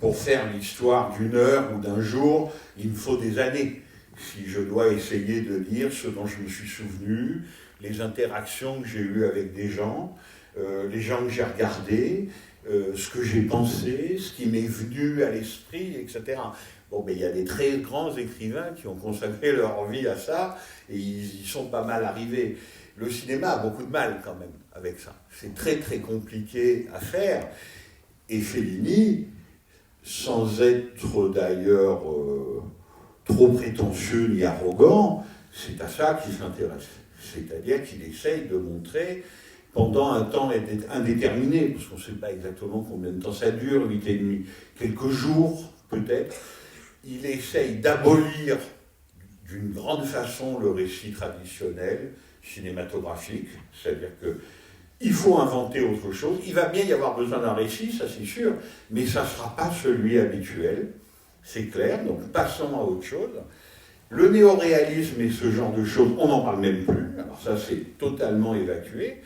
pour faire l'histoire d'une heure ou d'un jour, il me faut des années. Si je dois essayer de dire ce dont je me suis souvenu, les interactions que j'ai eues avec des gens, les gens que j'ai regardés, ce que j'ai pensé, ce qui m'est venu à l'esprit, etc. Bon, mais il y a des très grands écrivains qui ont consacré leur vie à ça, et ils y sont pas mal arrivés. Le cinéma a beaucoup de mal quand même avec ça. C'est très très compliqué à faire. Et Fellini, sans être d'ailleurs trop prétentieux ni arrogant, c'est à ça qu'il s'intéresse. C'est-à-dire qu'il essaye de montrer, pendant un temps indéterminé, parce qu'on ne sait pas exactement combien de temps ça dure, 8,5, quelques jours peut-être, il essaye d'abolir d'une grande façon le récit traditionnel, cinématographique, c'est-à-dire qu'il faut inventer autre chose. Il va bien y avoir besoin d'un récit, ça c'est sûr, mais ça ne sera pas celui habituel, c'est clair, donc passons à autre chose. Le néoréalisme et ce genre de choses, on n'en parle même plus, alors ça c'est totalement évacué,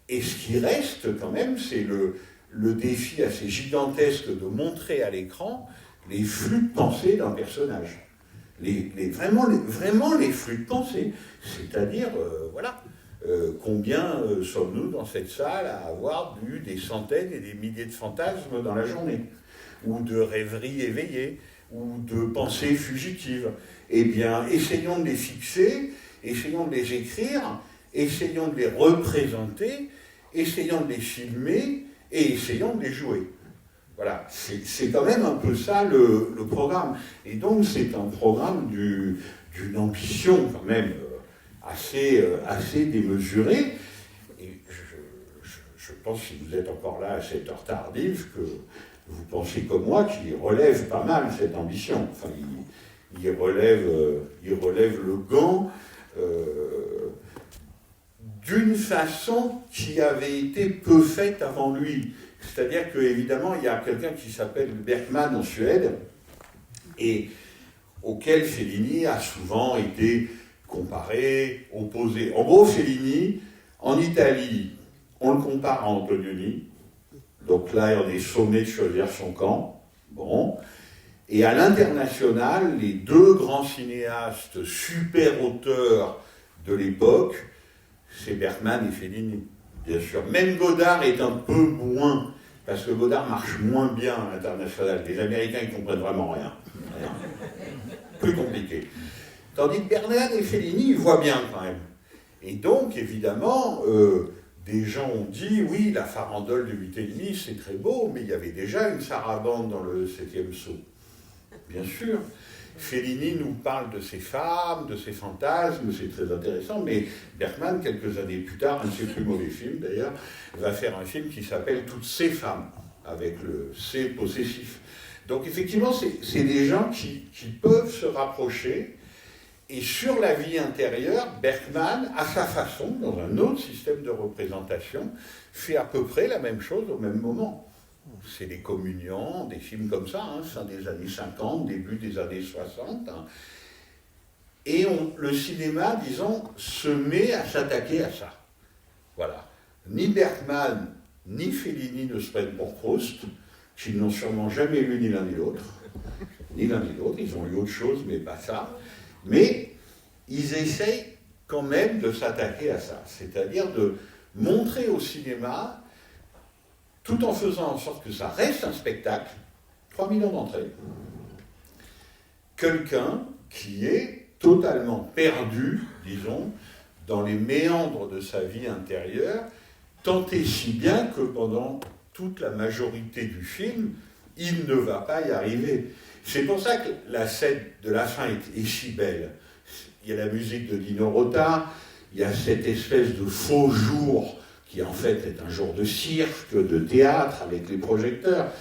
et ce qui reste quand même, c'est le défi assez gigantesque de montrer à l'écran les flux de pensée d'un personnage. Vraiment les flux de pensée. C'est-à-dire, combien sommes-nous dans cette salle à avoir eu des centaines et des milliers de fantasmes dans la journée, ou de rêveries éveillées, ou de pensées fugitives. Eh bien, essayons de les fixer, essayons de les écrire, essayons de les représenter, essayons de les filmer, et essayons de les jouer. Voilà, c'est quand même un peu ça le programme. Et donc c'est un programme d'une ambition quand même assez démesurée. Et je pense, si vous êtes encore là à cette heure tardive, que vous pensez comme moi qu'il relève pas mal cette ambition. Enfin, il relève le gant d'une façon qui avait été peu faite avant lui. C'est-à-dire qu'évidemment, il y a quelqu'un qui s'appelle Bergman en Suède, et auquel Fellini a souvent été comparé, opposé. En gros, Fellini, en Italie, on le compare à Antonioni, donc là, on est sommé de choisir son camp. Bon. Et à l'international, les deux grands cinéastes super auteurs de l'époque, c'est Bergman et Fellini, bien sûr. Même Godard est un peu moins, parce que Godard marche moins bien à l'international. Les Américains, ils ne comprennent vraiment rien. Plus compliqué. Tandis que Bergman et Fellini, ils voient bien quand même. Et donc, évidemment, des gens ont dit, oui, la farandole de 8,5, c'est très beau, mais il y avait déjà une sarabande dans le 7e saut. Bien sûr. Fellini nous parle de ses femmes, de ses fantasmes, c'est très intéressant, mais Bergman, quelques années plus tard, un de ses plus mauvais films d'ailleurs, va faire un film qui s'appelle Toutes ces femmes, avec le C possessif. Donc effectivement, c'est des gens qui peuvent se rapprocher, et sur la vie intérieure, Bergman, à sa façon, dans un autre système de représentation, fait à peu près la même chose au même moment. C'est des communions, des films comme ça, fin des années 50, début des années 60. Et le cinéma, disons, se met à s'attaquer à ça. Voilà. ni Bergman, ni Fellini ne se prennent pour Proust, qu'ils n'ont sûrement jamais lu ni l'un ni l'autre. Ni l'un ni l'autre, ils ont lu autre chose, mais pas ça. Mais ils essayent quand même de s'attaquer à ça, c'est-à-dire de montrer au cinéma, tout en faisant en sorte que ça reste un spectacle, 3 millions d'entrées, quelqu'un qui est totalement perdu, disons, dans les méandres de sa vie intérieure, tant et si bien que pendant toute la majorité du film, il ne va pas y arriver. C'est pour ça que la scène de la fin est si belle. Il y a la musique de Nino Rota, il y a cette espèce de faux jour qui en fait est un jour de cirque, de théâtre avec les projecteurs,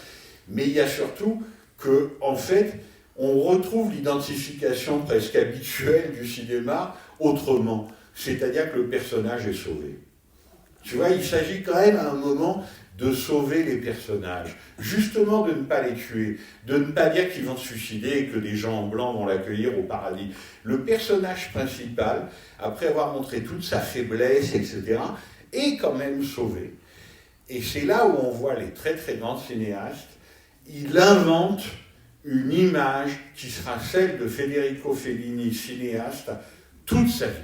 mais il y a surtout que, en fait, on retrouve l'identification presque habituelle du cinéma autrement, c'est-à-dire que le personnage est sauvé. Tu vois, il s'agit quand même à un moment de sauver les personnages, justement de ne pas les tuer, de ne pas dire qu'ils vont se suicider et que des gens en blanc vont l'accueillir au paradis. Le personnage principal, après avoir montré toute sa faiblesse, etc., est quand même sauvé. Et c'est là où on voit les très très grands cinéastes, il invente une image qui sera celle de Federico Fellini, cinéaste, toute sa vie.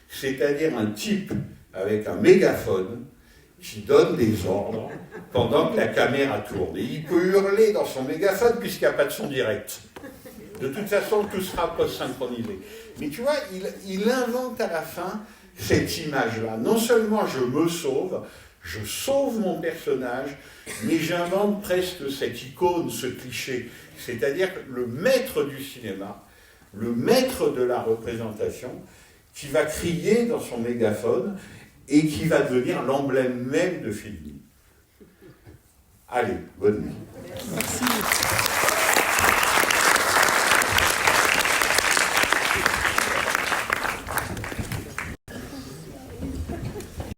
C'est-à-dire un type avec un mégaphone qui donne des ordres pendant que la caméra tourne. Et il peut hurler dans son mégaphone puisqu'il n'y a pas de son direct. De toute façon, tout sera post-synchronisé. Mais tu vois, il invente à la fin cette image-là. Non seulement je me sauve, je sauve mon personnage, mais j'invente presque cette icône, ce cliché. C'est-à-dire le maître du cinéma, le maître de la représentation, qui va crier dans son mégaphone et qui va devenir l'emblème même de Fellini. Allez, bonne nuit. Merci.